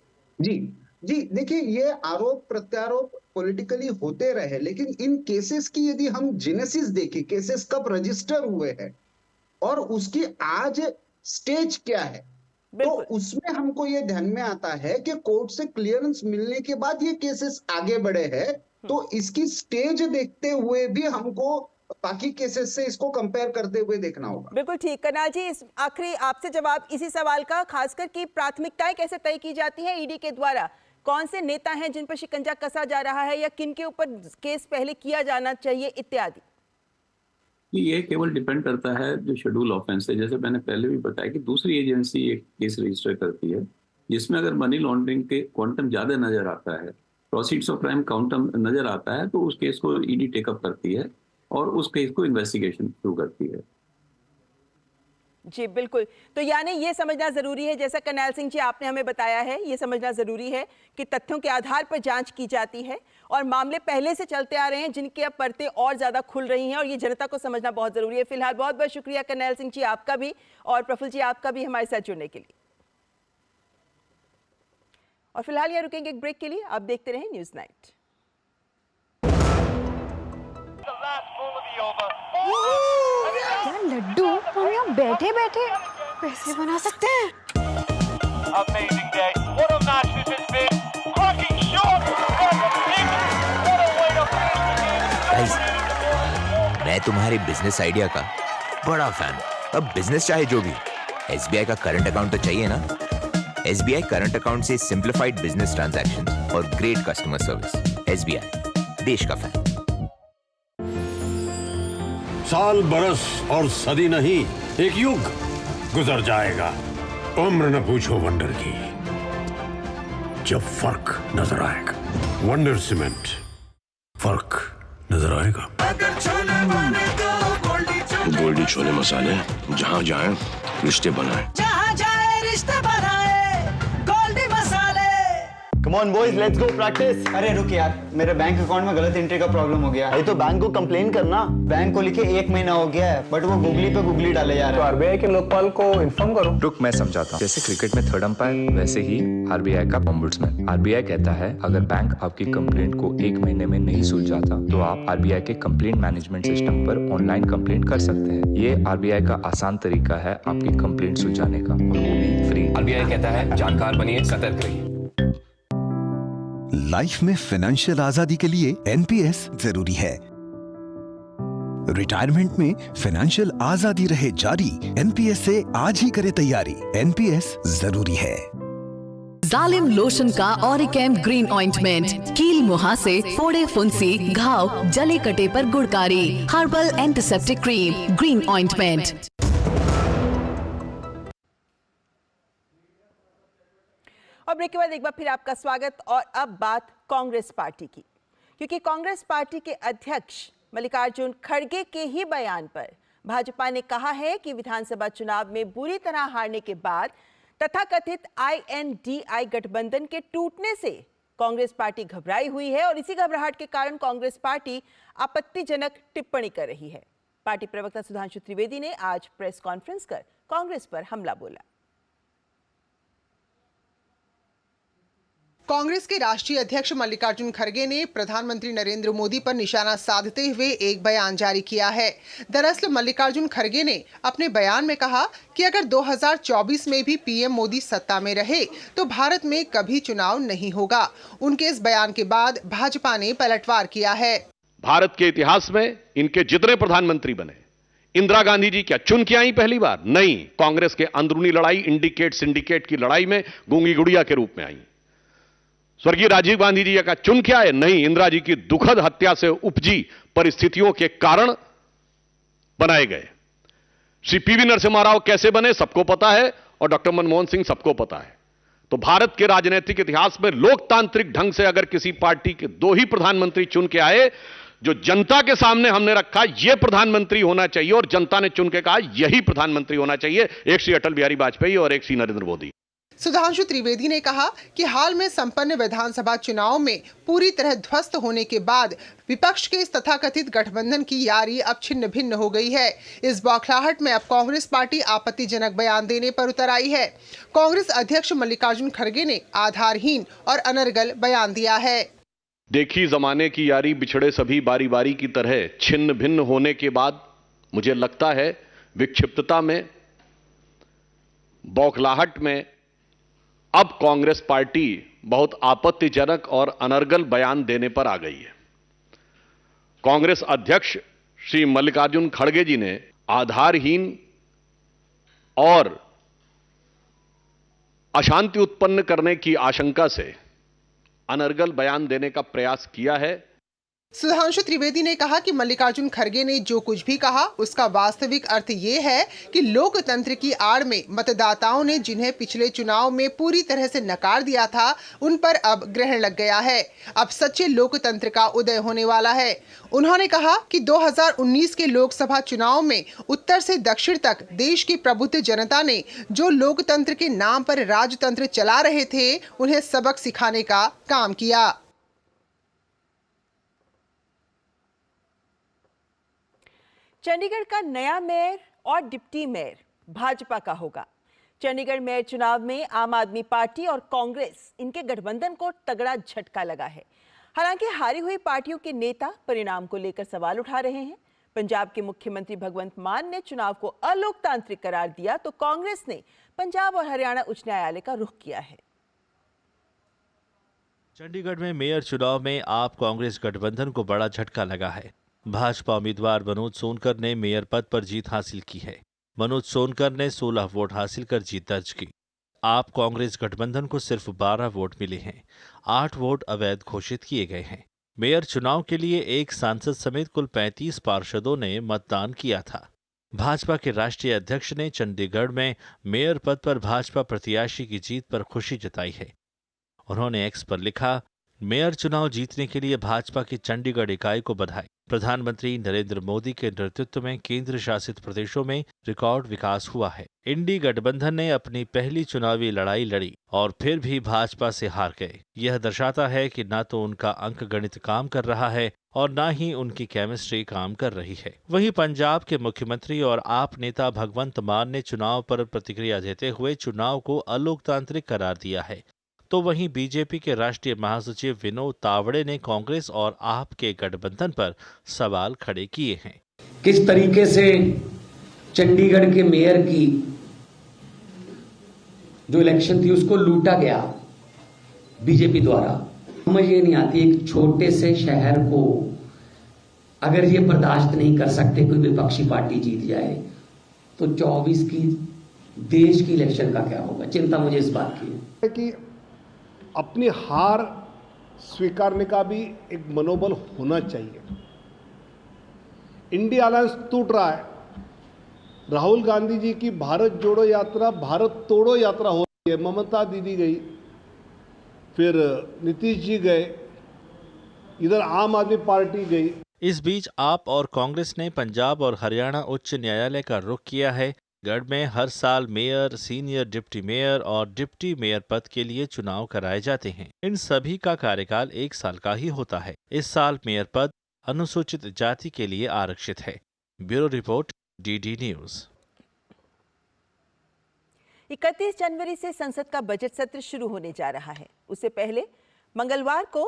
जी देखिए, ये आरोप प्रत्यारोप पॉलिटिकली होते रहे, लेकिन इन केसेस की यदि हम जेनेसिस देखें, केसेस कब रजिस्टर हुए हैं और उसकी आज स्टेज क्या है, तो उसमें हमको ये ध्यान में आता है कि कोर्ट से क्लियरेंस मिलने के बाद ये केसेस आगे बढ़े हैं, तो इसकी स्टेज देखते हुए भी हमको बाकी केसेस से इसको कंपेयर करते हुए देखना होगा। बिल्कुल ठीक। कनाल जी, इस आखिरी आपसे जवाब इसी सवाल का, खासकर की प्राथमिकताएं कैसे तय की जाती हैं ईडी के द्वारा, कौन से नेता हैं जिन पर शिकंजा कसा जा रहा है या किन के ऊपर केस पहले किया जाना चाहिए इत्यादि? ये केवल डिपेंड करता है जो शेड्यूल ऑफेंस है। जैसे मैंने पहले भी बताया कि दूसरी एजेंसी एक केस रजिस्टर करती है जिसमें अगर मनी लॉन्ड्रिंग के क्वांटम ज्यादा नजर आता है, प्रोसीड्स ऑफ क्राइम क्वांटम नजर आता है, तो उस केस को ईडी टेकअप करती है और उस केस को इन्वेस्टिगेशन शुरू करती है। जी बिल्कुल। तो यानी ये समझना जरूरी है, जैसा करनैल सिंह जी आपने हमें बताया है, ये समझना जरूरी है कि तथ्यों के आधार पर जांच की जाती है और मामले पहले से चलते आ रहे हैं जिनके अब परतें और ज्यादा खुल रही हैं, और ये जनता को समझना बहुत जरूरी है। फिलहाल बहुत बहुत शुक्रिया करनैल सिंह जी आपका भी, और प्रफुल्ल जी आपका भी हमारे साथ जुड़ने के लिए। और फिलहाल यहाँ रुकेंगे एक ब्रेक के लिए, आप देखते रहें न्यूज़ नाइट। यार लड्डू, हम यहाँ बैठे बैठे पैसे बना सकते हैं। मैं तुम्हारे बिजनेस आइडिया का बड़ा फैन। अब बिजनेस चाहे जो भी, SBI का करंट अकाउंट तो चाहिए ना। SBI करंट अकाउंट से सिंप्लीफाइड बिजनेस ट्रांजैक्शंस और ग्रेट कस्टमर सर्विस। SBI, देश का फैन। साल, बरस और सदी नहीं, एक युग गुजर जाएगा, उम्र न पूछो वंडर की, जब फर्क नजर आएगा। वंडर सीमेंट, फर्क नजर आएगा। गोल्डी छोले मसाले, जहाँ जाए रिश्ते बनाए, जहाँ जाए रिश्ते बनाए, गोल्डी मसाले। Come on boys, let's go practice. अरे रुक यार, मेरे बैंक अकाउंट में गलत एंट्री का प्रॉब्लम हो गया। अरे तो बैंक को कंप्लेन करना। बैंक को लिखे 1 महीना हो गया है, बट वो गूगली पे गूगली डाले जा रहे हैं। तो आरबीआई के लोकपाल को इन्फॉर्म करो। रुक, मैं समझाता हूँ। जैसे क्रिकेट में थर्ड अंपायर, वैसे ही आरबीआई का ओम्बुड्समैन। आरबीआई कहता है अगर बैंक आपकी कंप्लेंट को 1 महीने में नहीं सुलझाता तो आप आरबीआई के कंप्लेंट मैनेजमेंट सिस्टम पर ऑनलाइन कंप्लेंट कर सकते हैं। ये आरबीआई का आसान तरीका है आपकी कंप्लेंट सुलझाने का, और वो भी फ्री। आरबीआई कहता है जानकार बनिए, सतर्क रहिए। लाइफ में फाइनेंशियल आजादी के लिए एनपीएस जरूरी है। रिटायरमेंट में फाइनेंशियल आजादी रहे जारी, एनपीएस से आज ही करे तैयारी। एनपीएस जरूरी है। जालिम लोशन का ऑरिकैम ग्रीन ऑइंटमेंट, कील मुहासे, फोड़े फुंसी, घाव, जले कटे पर गुड़कारी, herbal antiseptic cream, green ointment. और ब्रेक के बाद एक बार फिर आपका स्वागत। और अब बात कांग्रेस पार्टी की, क्योंकि कांग्रेस पार्टी के अध्यक्ष मल्लिकार्जुन खड़गे के ही बयान पर भाजपा ने कहा है कि विधानसभा चुनाव में बुरी तरह हारने के बाद तथाकथित INDI गठबंधन के टूटने से कांग्रेस पार्टी घबराई हुई है और इसी घबराहट के कारण कांग्रेस पार्टी आपत्तिजनक टिप्पणी कर रही है। पार्टी प्रवक्ता सुधांशु त्रिवेदी ने आज प्रेस कॉन्फ्रेंस कर कांग्रेस पर हमला बोला। कांग्रेस के राष्ट्रीय अध्यक्ष मल्लिकार्जुन खड़गे ने प्रधानमंत्री नरेंद्र मोदी पर निशाना साधते हुए एक बयान जारी किया है। दरअसल मल्लिकार्जुन खड़गे ने अपने बयान में कहा कि अगर 2024 में भी पीएम मोदी सत्ता में रहे तो भारत में कभी चुनाव नहीं होगा। उनके इस बयान के बाद भाजपा ने पलटवार किया है। भारत के इतिहास में इनके जितने प्रधानमंत्री बने, इंदिरा गांधी जी क्या चुन के आई पहली बार? नहीं, कांग्रेस के अंदरूनी लड़ाई, इंडिकेट सिंडिकेट की लड़ाई में गूंगी गुड़िया के रूप में आई। स्वर्गीय राजीव गांधी जी का चुन के आए? नहीं, इंदिरा जी की दुखद हत्या से उपजी परिस्थितियों के कारण बनाए गए। श्री पीवी नरसिम्हा राव कैसे बने सबको पता है, और डॉक्टर मनमोहन सिंह सबको पता है। तो भारत के राजनीतिक इतिहास में लोकतांत्रिक ढंग से अगर किसी पार्टी के 2 ही प्रधानमंत्री चुन के आए, जो जनता के सामने हमने रखा यह प्रधानमंत्री होना चाहिए और जनता ने चुन के कहा यही प्रधानमंत्री होना चाहिए, एक श्री अटल बिहारी वाजपेयी और एक श्री नरेंद्र मोदी। सुधांशु त्रिवेदी ने कहा कि हाल में संपन्न विधानसभा चुनाव में पूरी तरह ध्वस्त होने के बाद विपक्ष के इस तथाकथित गठबंधन की यारी अब छिन्न भिन्न हो गई है। इस बौखलाहट में अब कांग्रेस पार्टी आपत्तिजनक बयान देने पर उतर आई है। कांग्रेस अध्यक्ष मल्लिकार्जुन खड़गे ने आधारहीन और अनर्गल बयान दिया है। देखी जमाने की यारी बिछड़े सभी बारी बारी की तरह छिन्न भिन्न होने के बाद मुझे लगता है विक्षिप्तता में, बौखलाहट में अब कांग्रेस पार्टी बहुत आपत्तिजनक और अनर्गल बयान देने पर आ गई है। कांग्रेस अध्यक्ष श्री मल्लिकार्जुन खड़गे जी ने आधारहीन और अशांति उत्पन्न करने की आशंका से अनर्गल बयान देने का प्रयास किया है। सुधांशु त्रिवेदी ने कहा कि मल्लिकार्जुन खड़गे ने जो कुछ भी कहा उसका वास्तविक अर्थ ये है कि लोकतंत्र की आड़ में मतदाताओं ने जिन्हें पिछले चुनाव में पूरी तरह से नकार दिया था उन पर अब ग्रहण लग गया है। अब सच्चे लोकतंत्र का उदय होने वाला है। उन्होंने कहा कि 2019 के लोकसभा चुनाव में उत्तर से दक्षिण तक देश की प्रबुद्ध जनता ने जो लोकतंत्र के नाम पर राजतंत्र चला रहे थे उन्हें सबक सिखाने का काम किया। चंडीगढ़ का नया मेयर और डिप्टी मेयर भाजपा का होगा। चंडीगढ़ मेयर चुनाव में आम आदमी पार्टी और कांग्रेस इनके गठबंधन को तगड़ा झटका लगा है। हालांकि हारी हुई पार्टियों के नेता परिणाम को लेकर सवाल उठा रहे हैं। पंजाब के मुख्यमंत्री भगवंत मान ने चुनाव को अलोकतांत्रिक करार दिया तो कांग्रेस ने पंजाब और हरियाणा उच्च न्यायालय का रुख किया है। चंडीगढ़ में मेयर चुनाव में आप कांग्रेस गठबंधन को बड़ा झटका लगा है। भाजपा उम्मीदवार मनोज सोनकर ने मेयर पद पर जीत हासिल की है। मनोज सोनकर ने 16 वोट हासिल कर जीत दर्ज की। आप कांग्रेस गठबंधन को सिर्फ 12 वोट मिले हैं। 8 वोट अवैध घोषित किए गए हैं। मेयर चुनाव के लिए एक सांसद समेत कुल 35 पार्षदों ने मतदान किया था। भाजपा के राष्ट्रीय अध्यक्ष ने चंडीगढ़ में मेयर पद पर भाजपा प्रत्याशी की जीत पर खुशी जताई है। उन्होंने एक्स पर लिखा, मेयर चुनाव जीतने के लिए भाजपा की चंडीगढ़ इकाई को बधाई। प्रधानमंत्री नरेंद्र मोदी के नेतृत्व में केंद्र शासित प्रदेशों में रिकॉर्ड विकास हुआ है। इंडी गठबंधन ने अपनी पहली चुनावी लड़ाई लड़ी और फिर भी भाजपा से हार गए। यह दर्शाता है कि न तो उनका अंकगणित काम कर रहा है और न ही उनकी केमिस्ट्री काम कर रही है। वहीं पंजाब के मुख्यमंत्री और आप नेता भगवंत मान ने चुनाव पर प्रतिक्रिया देते हुए चुनाव को अलोकतांत्रिक करार दिया है। तो वहीं बीजेपी के राष्ट्रीय महासचिव विनोद तावड़े ने कांग्रेस और आप के गठबंधन पर सवाल खड़े किए हैं। किस तरीके से चंडीगढ़ के मेयर की जो इलेक्शन थी उसको लूटा गया बीजेपी द्वारा, समझ ये नहीं आती। एक छोटे से शहर को अगर ये बर्दाश्त नहीं कर सकते कोई विपक्षी पार्टी जीत जाए, तो 24 की देश की इलेक्शन का क्या होगा? चिंता मुझे इस बात की है कि अपनी हार स्वीकारने का भी एक मनोबल होना चाहिए। इंडिया अलायंस टूट रहा है। राहुल गांधी जी की भारत जोड़ो यात्रा भारत तोड़ो यात्रा हो रही है। ममता दीदी गई, फिर नीतीश जी गए, इधर आम आदमी पार्टी गई। इस बीच आप और कांग्रेस ने पंजाब और हरियाणा उच्च न्यायालय का रुख किया है। गढ़ में हर साल मेयर, सीनियर डिप्टी मेयर और डिप्टी मेयर पद के लिए चुनाव कराए जाते हैं। इन सभी का कार्यकाल 1 साल का ही होता है। इस साल मेयर पद अनुसूचित जाति के लिए आरक्षित है। Bureau report, DD news. 31 जनवरी से संसद का बजट सत्र शुरू होने जा रहा है। उससे पहले मंगलवार को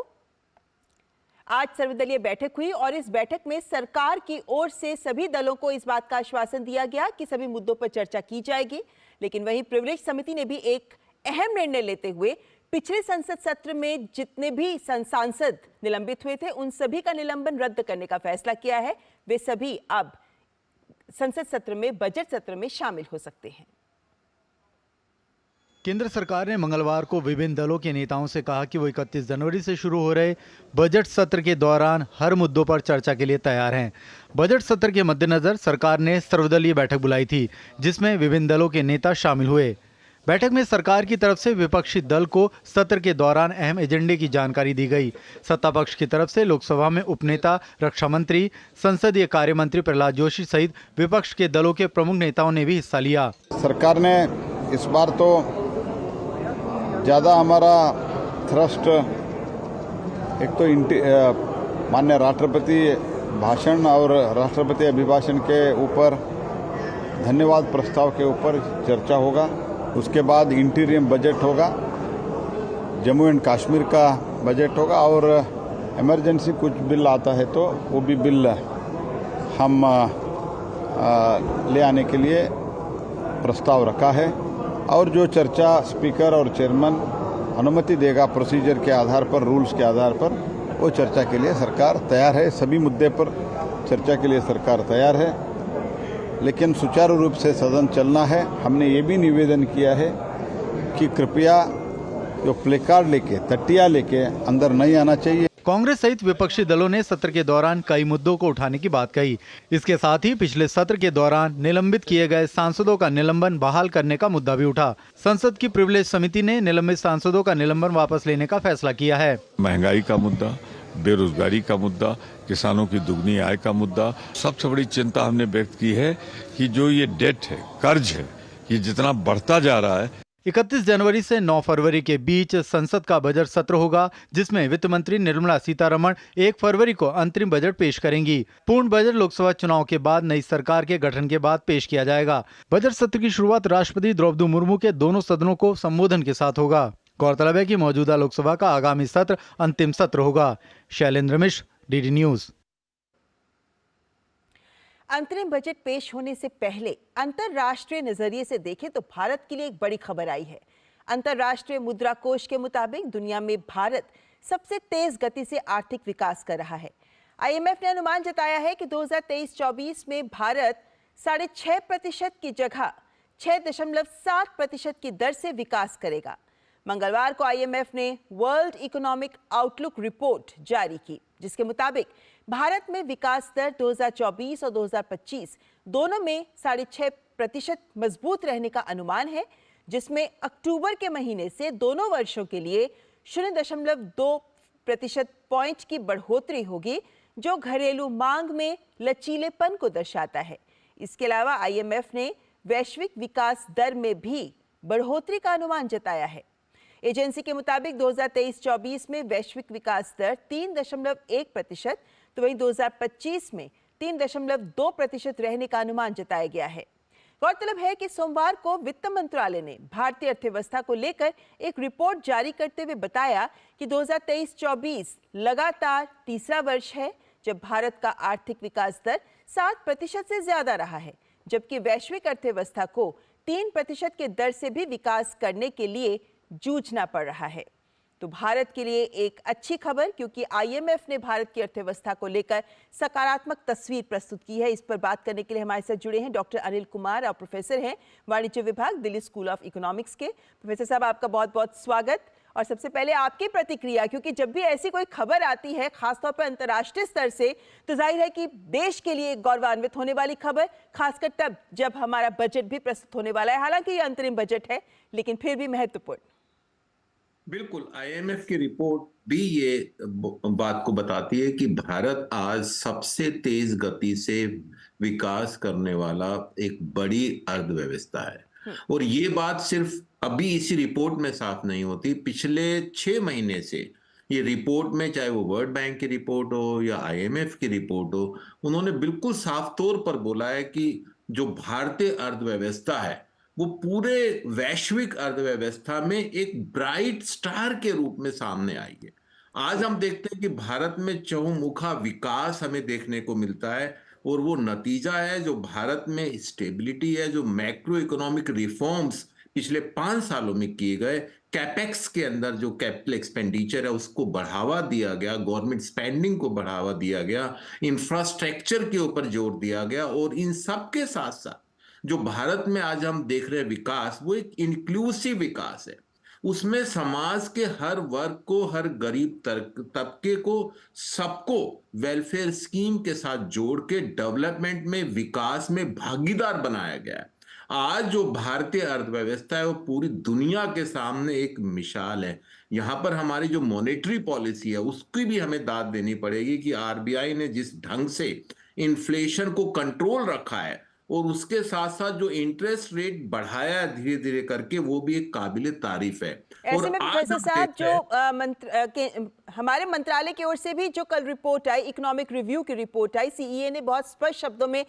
आज सर्वदलीय बैठक हुई और इस बैठक में सरकार की ओर से सभी दलों को इस बात का आश्वासन दिया गया कि सभी मुद्दों पर चर्चा की जाएगी। लेकिन वहीं प्रिविलेज समिति ने भी एक अहम निर्णय लेते हुए पिछले संसद सत्र में जितने भी सांसद निलंबित हुए थे उन सभी का निलंबन रद्द करने का फैसला किया है। वे सभी अब संसद सत्र में, बजट सत्र में शामिल हो सकते हैं। केंद्र सरकार ने मंगलवार को विभिन्न दलों के नेताओं से कहा कि वो 31 जनवरी से शुरू हो रहे बजट सत्र के दौरान हर मुद्दों पर चर्चा के लिए तैयार हैं। बजट सत्र के मद्देनजर सरकार ने सर्वदलीय बैठक बुलाई थी, जिसमें विभिन्न दलों के नेता शामिल हुए। बैठक में सरकार की तरफ से विपक्षी दल को सत्र के दौरान अहम एजेंडे की जानकारी दी गई। सत्ता पक्ष की तरफ से लोकसभा में उपनेता, रक्षा मंत्री, संसदीय कार्य मंत्री प्रहलाद जोशी सहित विपक्ष के दलों के प्रमुख नेताओं ने भी हिस्सा लिया। सरकार ने इस बार तो ज़्यादा हमारा थ्रस्ट एक तो माननीय राष्ट्रपति भाषण और राष्ट्रपति अभिभाषण के ऊपर धन्यवाद प्रस्ताव के ऊपर चर्चा होगा। उसके बाद इंटीरियम बजट होगा, जम्मू एंड कश्मीर का बजट होगा और इमरजेंसी कुछ बिल आता है तो वो भी बिल हम ले आने के लिए प्रस्ताव रखा है। और जो चर्चा स्पीकर और चेयरमैन अनुमति देगा प्रोसीजर के आधार पर, रूल्स के आधार पर, वो चर्चा के लिए सरकार तैयार है। सभी मुद्दे पर चर्चा के लिए सरकार तैयार है, लेकिन सुचारू रूप से सदन चलना है। हमने ये भी निवेदन किया है कि कृपया जो प्लेकार्ड लेके, तटिया लेके अंदर नहीं आना चाहिए। कांग्रेस सहित विपक्षी दलों ने सत्र के दौरान कई मुद्दों को उठाने की बात कही। इसके साथ ही पिछले सत्र के दौरान निलंबित किए गए सांसदों का निलंबन बहाल करने का मुद्दा भी उठा। संसद की प्रिविलेज समिति ने निलंबित सांसदों का निलंबन वापस लेने का फैसला किया है। महंगाई का मुद्दा, बेरोजगारी का मुद्दा, किसानों की दुगनी आय का मुद्दा, सबसे बड़ी चिंता हमने व्यक्त की है कि जो ये डेट है, कर्ज है, ये जितना बढ़ता जा रहा है। 31 जनवरी से 9 फरवरी के बीच संसद का बजट सत्र होगा, जिसमें वित्त मंत्री निर्मला सीतारमण 1 फरवरी को अंतरिम बजट पेश करेंगी। पूर्ण बजट लोकसभा चुनाव के बाद नई सरकार के गठन के बाद पेश किया जाएगा। बजट सत्र की शुरुआत राष्ट्रपति द्रौपदी मुर्मू के दोनों सदनों को संबोधन के साथ होगा। गौरतलब है कि मौजूदा लोकसभा का आगामी सत्र अंतिम सत्र होगा। शैलेंद्र मिश्र, डीडी न्यूज। अंतरिम बजट पेश होने से पहले अंतरराष्ट्रीय नजरिए से देखें तो भारत के लिए एक बड़ी खबर आई है। अंतरराष्ट्रीय मुद्रा कोष के मुताबिक दुनिया में भारत सबसे तेज गति से आर्थिक विकास कर रहा है। IMF ने अनुमान जताया है कि 2023-24 में भारत 6.5% की जगह 6.7% की दर से विकास करेगा। मंगलवार को IMF ने वर्ल्ड इकोनॉमिक आउटलुक रिपोर्ट जारी की, जिसके मुताबिक भारत में विकास दर 2024 और 2025 दोनों में 6.5% मजबूत रहने का अनुमान है, जिसमें अक्टूबर के महीने से दोनों वर्षों के लिए 0.2 प्रतिशत पॉइंट की बढ़ोतरी होगी, जो घरेलू मांग में लचीलेपन को दर्शाता है। इसके अलावा आईएमएफ ने वैश्विक विकास दर में भी बढ़ोतरी का अनुमान जताया है। एजेंसी के मुताबिक 2023-24 में वैश्विक विकास दर 3.1%, तो वहीं 2025 में 3.2% रहने का अनुमान जताया गया है। गौरतलब है कि सोमवार को वित्त मंत्रालय ने भारतीय अर्थव्यवस्था को लेकर एक रिपोर्ट जारी करते हुए बताया कि 2023-24 लगातार तीसरा वर्ष है जब भारत का आर्थिक विकास दर 7% से ज्यादा रहा है, जबकि वैश्विक अर्थव्यवस्था को 3% के दर से भी विकास करने के लिए जूझना पड़ रहा है। तो भारत के लिए एक अच्छी खबर, क्योंकि आईएमएफ ने भारत की अर्थव्यवस्था को लेकर सकारात्मक तस्वीर प्रस्तुत की है। इस पर बात करने के लिए हमारे साथ जुड़े हैं डॉक्टर अनिल कुमार और प्रोफेसर हैं वाणिज्य विभाग, दिल्ली स्कूल ऑफ इकोनॉमिक्स के। प्रोफेसर साहब, आपका बहुत बहुत स्वागत। और सबसे पहले आपकी प्रतिक्रिया, क्योंकि जब भी ऐसी कोई खबर आती है खासतौर पर अंतर्राष्ट्रीय स्तर से, तो जाहिर है कि देश के लिए गौरवान्वित होने वाली खबर, खासकर तब जब हमारा बजट भी प्रस्तुत होने वाला है। हालांकि ये अंतरिम बजट है, लेकिन फिर भी महत्वपूर्ण। बिल्कुल, आईएमएफ की रिपोर्ट भी ये बात को बताती है कि भारत आज सबसे तेज गति से विकास करने वाला एक बड़ी अर्थव्यवस्था है। और ये बात सिर्फ अभी इसी रिपोर्ट में साफ नहीं होती, पिछले 6 महीने से ये रिपोर्ट में, चाहे वो वर्ल्ड बैंक की रिपोर्ट हो या आईएमएफ की रिपोर्ट हो, उन्होंने बिल्कुल साफ तौर पर बोला है कि जो भारतीय अर्थव्यवस्था है वो पूरे वैश्विक अर्थव्यवस्था में एक ब्राइट स्टार के रूप में सामने आई है। आज हम देखते हैं कि भारत में चहुमुखा विकास हमें देखने को मिलता है, और वो नतीजा है जो भारत में स्टेबिलिटी है, जो मैक्रो इकोनॉमिक रिफॉर्म्स पिछले 5 सालों में किए गए, कैपेक्स के अंदर जो कैपिटल एक्सपेंडिचर है उसको बढ़ावा दिया गया, गवर्नमेंट स्पेंडिंग को बढ़ावा दिया गया, इंफ्रास्ट्रक्चर के ऊपर जोर दिया गया। और इन सब के साथ साथ जो भारत में आज हम देख रहे हैं विकास, वो एक इंक्लूसिव विकास है। उसमें समाज के हर वर्ग को, हर गरीब तबके को, सबको वेलफेयर स्कीम के साथ जोड़ के डेवलपमेंट में, विकास में भागीदार बनाया गया है। आज जो भारतीय अर्थव्यवस्था है वो पूरी दुनिया के सामने एक मिसाल है। यहाँ पर हमारी जो मॉनेटरी पॉलिसी है उसकी भी हमें दाद देनी पड़ेगी कि आरबीआई ने जिस ढंग से इन्फ्लेशन को कंट्रोल रखा है और उसके साथ साथ जो इंटरेस्ट रेट बढ़ाया धीरे धीरे करके, वो भी एक काबिले तारीफ है। ऐसे में प्रोफेसर साहब, जो हमारे मंत्रालय की ओर से भी जो कल रिपोर्ट आई, इकोनॉमिक रिव्यू की रिपोर्ट आई, सीईए ने बहुत स्पष्ट शब्दों में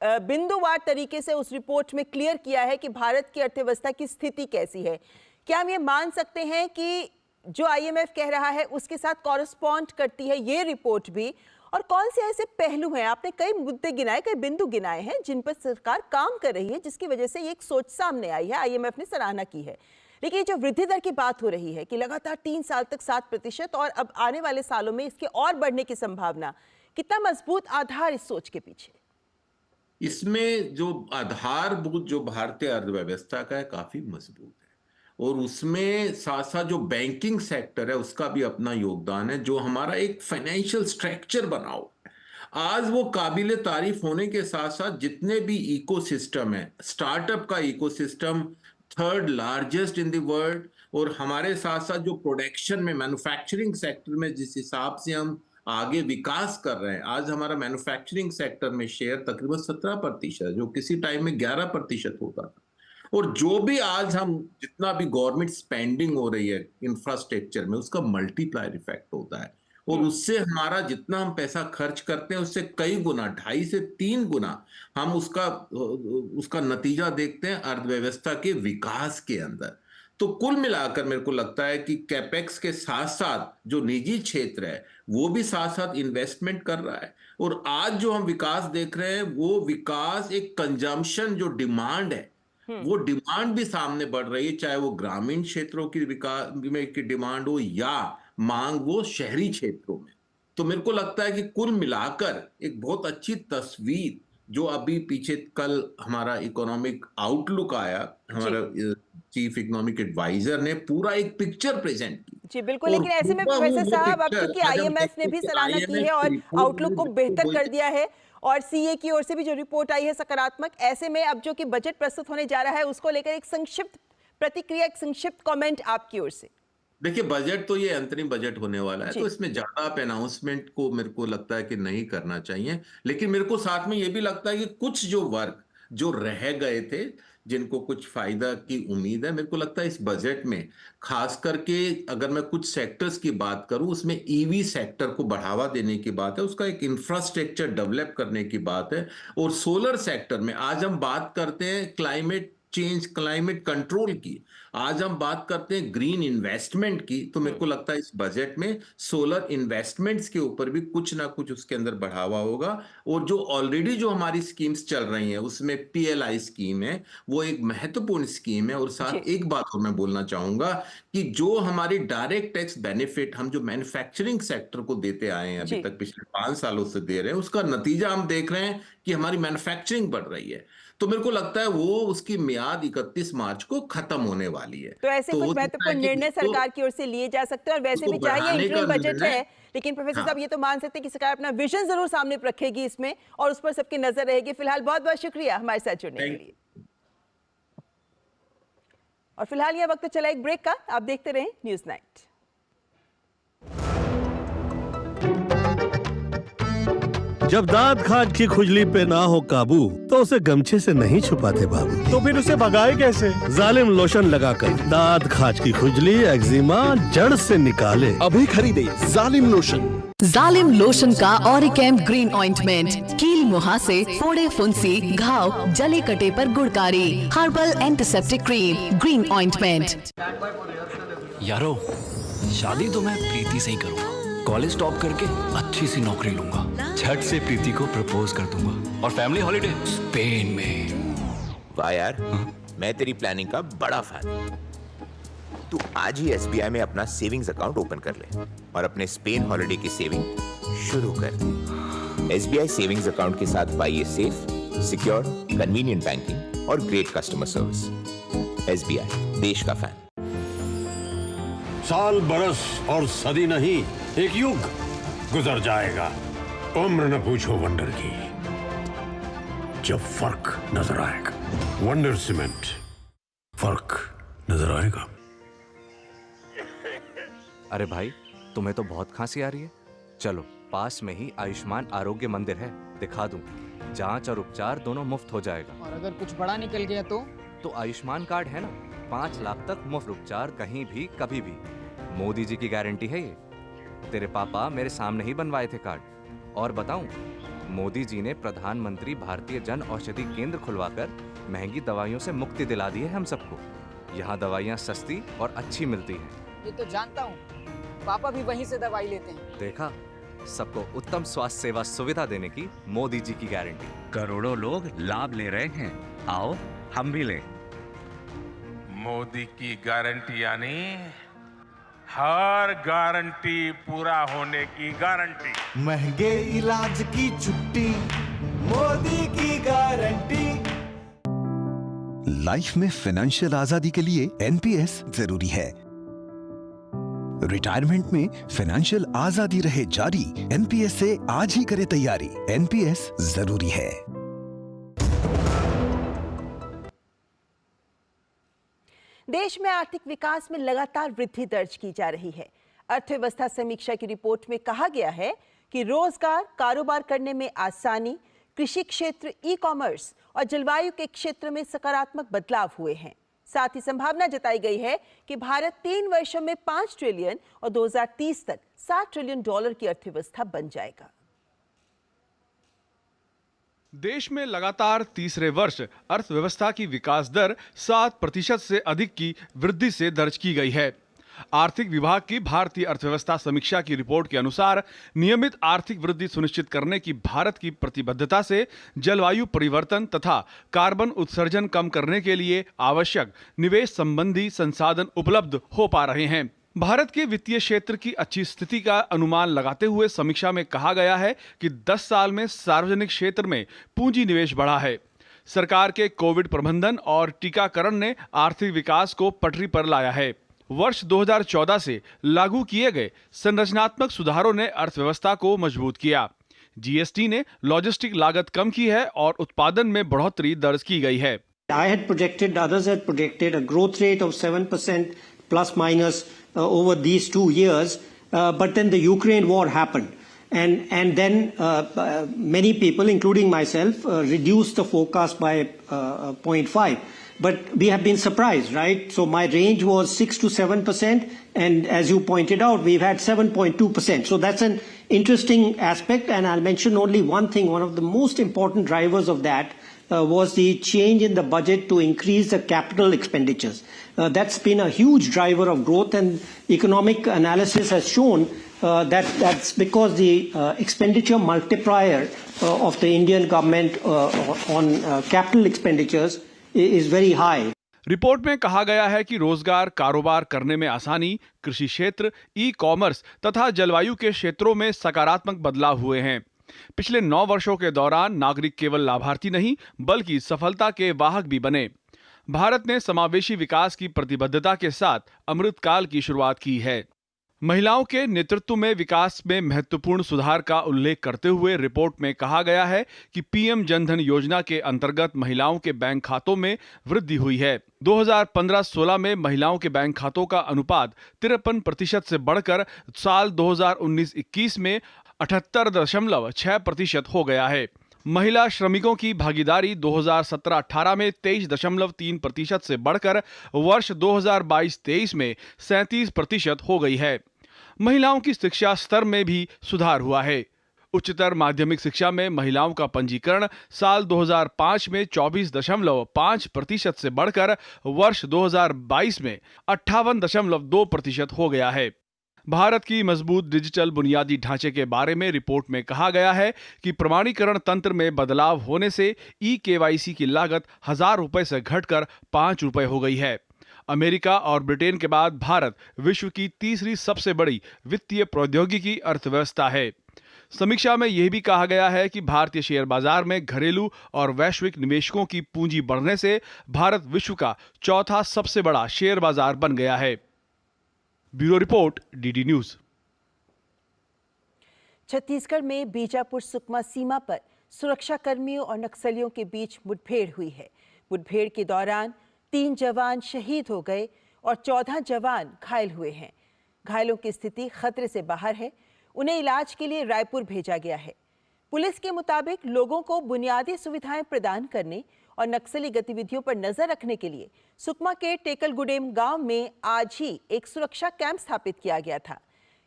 बिंदुवार तरीके से उस रिपोर्ट में क्लियर किया है कि भारत की अर्थव्यवस्था की स्थिति कैसी है। क्या हम ये मान सकते हैं कि जो आईएमएफ कह रहा है उसके साथ कॉरेस्पॉन्ड करती है ये रिपोर्ट भी? और कौन से ऐसे पहलू हैं, आपने कई मुद्दे गिनाए, कई बिंदु गिनाए हैं जिन पर सरकार काम कर रही है, जिसकी वजह से ये एक सोच सामने आई है, आईएमएफ ने सराहना की है। लेकिन जो वृद्धि दर की बात हो रही है कि लगातार 3 साल तक 7% और अब आने वाले सालों में इसके और बढ़ने की संभावना, कितना मजबूत आधार इस सोच के पीछे? इसमें जो आधारभूत जो भारतीय अर्थव्यवस्था का है काफी मजबूत है, और उसमें साथ साथ जो बैंकिंग सेक्टर है उसका भी अपना योगदान है, जो हमारा एक फाइनेंशियल स्ट्रक्चर बनाओ आज वो काबिले तारीफ होने के साथ साथ जितने भी इकोसिस्टम है, स्टार्टअप का ecosystem 3rd largest in the world, और हमारे साथ साथ जो प्रोडक्शन में, मैन्युफैक्चरिंग सेक्टर में जिस हिसाब से हम आगे विकास कर रहे हैं, आज हमारा मैन्युफैक्चरिंग सेक्टर में शेयर तकरीबन 17%, जो किसी टाइम में 11% होता था। और जो भी आज हम जितना भी गवर्नमेंट स्पेंडिंग हो रही है इंफ्रास्ट्रक्चर में, उसका मल्टीप्लायर इफेक्ट होता है, और उससे हमारा जितना हम पैसा खर्च करते हैं उससे कई गुना, 2.5 से 3 गुना हम उसका नतीजा देखते हैं अर्थव्यवस्था के विकास के अंदर। तो कुल मिलाकर मेरे को लगता है कि कैपेक्स के साथ साथ जो निजी क्षेत्र है वो भी साथ साथ इन्वेस्टमेंट कर रहा है, और आज जो हम विकास देख रहे हैं वो विकास एक कंजम्पशन जो डिमांड है वो डिमांड भी सामने बढ़ रही है, चाहे वो ग्रामीण क्षेत्रों की विकास में की डिमांड हो या मांग वो शहरी क्षेत्रों में। तो मेरे को लगता है कि कुल मिलाकर एक बहुत अच्छी तस्वीर, जो अभी पीछे कल हमारा इकोनॉमिक आउटलुक आया, हमारा चीफ इकोनॉमिक एडवाइजर ने पूरा एक पिक्चर प्रेजेंट की। जी बिल्कुल, लेकिन ऐसे में प्रोफेसर साहब, अब चूंकि आईएमएफ ने भी सराहना की है और आउटलुक को बेहतर कर दिया है, और सीए की ओर से भी जो रिपोर्ट आई है सकारात्मक, ऐसे में अब जो कि बजट प्रस्तुत होने जा रहा है उसको लेकर एक संक्षिप्त प्रतिक्रिया, एक संक्षिप्त कमेंट आपकी ओर से। देखिए, बजट तो ये अंतरिम बजट होने वाला है, तो इसमें ज्यादा आप अनाउंसमेंट को मेरे को लगता है कि नहीं करना चाहिए। लेकिन मेरे को साथ में ये भी लगता है कि कुछ जो वर्ग जो रह गए थे, जिनको कुछ फायदा की उम्मीद है, मेरे को लगता है इस बजट में खास करके अगर मैं कुछ सेक्टर्स की बात करूं, उसमें ईवी सेक्टर को बढ़ावा देने की बात है, उसका एक इंफ्रास्ट्रक्चर डेवलप करने की बात है। और सोलर सेक्टर में आज हम बात करते हैं क्लाइमेट चेंज, क्लाइमेट कंट्रोल की, आज हम बात करते हैं ग्रीन इन्वेस्टमेंट की, तो मेरे को लगता है इस बजट में सोलर इन्वेस्टमेंट्स के ऊपर भी कुछ ना कुछ उसके अंदर बढ़ावा होगा। और जो ऑलरेडी जो हमारी स्कीम्स चल रही हैं, उसमें PLI स्कीम है, वो एक महत्वपूर्ण स्कीम है। और साथ एक बात और मैं बोलना चाहूंगा कि जो हमारी डायरेक्ट टैक्स बेनिफिट हम जो मैन्युफैक्चरिंग सेक्टर को देते आए हैं अभी तक, पिछले 5 सालों से दे रहे हैं, उसका नतीजा हम देख रहे हैं कि हमारी मैन्युफैक्चरिंग बढ़ रही है। तो मेरे को लगता है वो उसकी मियाद 31 मार्च को खत्म होने वाली है। तो ऐसे कुछ महत्वपूर्ण निर्णय सरकार की ओर से लिए जा सकते हैं। और वैसे भी चाहिए इंटरिम बजट है, लेकिन प्रोफेसर साहब ये तो मान सकते हैं कि सरकार अपना विजन जरूर सामने रखेगी इसमें, और उस पर सबकी नजर रहेगी। फिलहाल बहुत बहुत शुक्रिया हमारे साथ जुड़ने के लिए। और फिलहाल यह वक्त चला एक ब्रेक का, आप देखते रहें न्यूज़ नाइट। जब दांत खाज की खुजली पे ना हो काबू तो उसे गमछे से नहीं छुपाते बाबू, तो फिर उसे भगाए कैसे? जालिम लोशन लगाकर दांत खाज की खुजली, एक्जिमा जड़ से निकाले। अभी खरीदे जालिम लोशन। जालिम लोशन का ऑरिकैम ग्रीन ऑइंटमेंट, कील मुहासे, फोड़े फुंसी, घाव, जले कटे पर गुड़कारी। Herbal antiseptic cream, green ointment. यारो, शादी तो मैं प्रीति से ही करूँगा। कॉलेज टॉप करके अच्छी सी नौकरी लूंगा, झट से प्रीति को प्रपोज कर दूंगा, और फैमिली हॉलिडे स्पेन में। वाह यार, मैं तेरी प्लानिंग का बड़ा फैन। तू आज ही SBI में अपना सेविंग्स अकाउंट ओपन कर ले और अपने स्पेन हॉलिडे की सेविंग शुरू कर दे। SBI सेविंग्स अकाउंट के साथ पाइए सेफ, सिक्योर, कन्वीनियंट बैंकिंग और ग्रेट कस्टमर सर्विस। SBI, देश का फैन। साल, बरस और सदी नहीं, एक युग गुजर जाएगा। उम्र न पूछो वंडर की, जब फर्क नजर आएगा। वंडर सीमेंट, फर्क नजर आएगा। अरे भाई, तुम्हें तो बहुत खांसी आ रही है। चलो, पास में ही आयुष्मान आरोग्य मंदिर है, दिखा दूं। जांच और उपचार दोनों मुफ्त हो जाएगा। और अगर कुछ बड़ा निकल गया तो आयुष्मान कार्ड है ना, 5 लाख तक मुफ्त उपचार कहीं भी कभी भी। मोदी जी की गारंटी है ये। तेरे पापा मेरे सामने ही बनवाए थे कार्ड। और बताऊं, मोदी जी ने प्रधानमंत्री भारतीय जन औषधि केंद्र खुलवाकर महंगी दवाइयों से मुक्ति दिला दी है हम सबको। यहाँ दवाइयाँ सस्ती और अच्छी मिलती हैं। ये तो जानता हूँ, पापा भी वहीं से दवाई लेते हैं। देखा, सबको उत्तम स्वास्थ्य सेवा सुविधा देने की मोदी जी की गारंटी। करोड़ों लोग लाभ ले रहे हैं, आओ हम भी लें। मोदी की गारंटी यानी हर गारंटी पूरा होने की गारंटी। महंगे इलाज की छुट्टी, मोदी की गारंटी। लाइफ में फाइनेंशियल आजादी के लिए NPS जरूरी है। रिटायरमेंट में फाइनेंशियल आजादी रहे जारी, NPS से आज ही करें तैयारी। NPS जरूरी है। देश में आर्थिक विकास में लगातार वृद्धि दर्ज की जा रही है। अर्थव्यवस्था समीक्षा की रिपोर्ट में कहा गया है कि रोजगार, कारोबार करने में आसानी, कृषि क्षेत्र, ई-कॉमर्स और जलवायु के क्षेत्र में सकारात्मक बदलाव हुए हैं। साथ ही संभावना जताई गई है कि भारत 3 वर्षों में 5 ट्रिलियन और 2030 तक $7 ट्रिलियन की अर्थव्यवस्था बन जाएगा। देश में लगातार तीसरे वर्ष अर्थव्यवस्था की विकास दर 7% से अधिक की वृद्धि से दर्ज की गई है। आर्थिक विभाग की भारतीय अर्थव्यवस्था समीक्षा की रिपोर्ट के अनुसार नियमित आर्थिक वृद्धि सुनिश्चित करने की भारत की प्रतिबद्धता से जलवायु परिवर्तन तथा कार्बन उत्सर्जन कम करने के लिए आवश्यक निवेश संबंधी संसाधन उपलब्ध हो पा रहे हैं। भारत के वित्तीय क्षेत्र की अच्छी स्थिति का अनुमान लगाते हुए समीक्षा में कहा गया है कि 10 साल में सार्वजनिक क्षेत्र में पूंजी निवेश बढ़ा है। सरकार के कोविड प्रबंधन और टीकाकरण ने आर्थिक विकास को पटरी पर लाया है। वर्ष 2014 से लागू किए गए संरचनात्मक सुधारों ने अर्थव्यवस्था को मजबूत किया। GST ने लॉजिस्टिक लागत कम की है और उत्पादन में बढ़ोतरी दर्ज की गई है। I had projected, others had projected a growth rate of 7% plus minus over these 2 years, but then the Ukraine war happened. And then many people, including myself, reduced the forecast by 0.5. But we have been surprised, right? So my range was 6 to 7%, and as you pointed out, we've had 7.2%. So that's an interesting aspect, and I'll mention only one thing. One of the most important drivers of that was the change in the budget to increase the capital expenditures. That's been a huge driver of growth, and economic analysis has shown that that's because the expenditure multiplier of the Indian government on capital expenditures is very high. Report में कहा गया है कि रोजगार, कारोबार करने में आसानी, कृषि क्षेत्र, ई-कॉमर्स तथा जलवायु के क्षेत्रों में सकारात्मक बदलाव हुए हैं। पिछले 9 वर्षों के दौरान नागरिक केवल लाभार्थी नहीं बल्कि सफलता के वाहक भी बने। भारत ने समावेशी विकास की प्रतिबद्धता के साथ अमृतकाल की शुरुआत की है। महिलाओं के नेतृत्व में विकास में महत्वपूर्ण सुधार का उल्लेख करते हुए रिपोर्ट में कहा गया है कि पीएम जनधन योजना के अंतर्गत महिलाओं के बैंक खातों में वृद्धि हुई है। 2015-16 में महिलाओं के बैंक खातों का अनुपात 53% से बढ़कर साल 2019-21 में 78.6% हो गया है। महिला श्रमिकों की भागीदारी 2017-18 में 23.3% से बढ़कर वर्ष 2022-23 में 37% हो गई है। महिलाओं की शिक्षा स्तर में भी सुधार हुआ है। उच्चतर माध्यमिक शिक्षा में महिलाओं का पंजीकरण साल 2005 में 24.5% से बढ़कर वर्ष 2022 में 58.2% हो गया है। भारत की मजबूत डिजिटल बुनियादी ढांचे के बारे में रिपोर्ट में कहा गया है कि प्रमाणीकरण तंत्र में बदलाव होने से ई-केवाईसी की लागत 1000 रुपए से घटकर 5 रुपए हो गई है। अमेरिका और ब्रिटेन के बाद भारत विश्व की तीसरी सबसे बड़ी वित्तीय प्रौद्योगिकी अर्थव्यवस्था है। समीक्षा में यह भी कहा गया है कि भारतीय शेयर बाजार में घरेलू और वैश्विक निवेशकों की पूंजी बढ़ने से भारत विश्व का चौथा सबसे बड़ा शेयर बाजार बन गया है। Bureau report, DD news. Chhattisgarh में बीजापुर सुकमा सीमा पर सुरक्षा कर्मियों और नक्सलियों के बीच मुठभेड़ हुई है। मुठभेड़ के दौरान 3 जवान शहीद हो गए और 14 जवान घायल हुए हैं। घायलों की स्थिति खतरे से बाहर है। उन्हें इलाज के लिए रायपुर भेजा गया है। पुलिस के मुताबिक लोगों को बुनियादी सुविधाएं प्रदान करने और नक्सली गतिविधियों पर नजर रखने के लिए सुकमा के टेकलगुडेम गांव में आज ही एक सुरक्षा कैंप स्थापित किया गया था।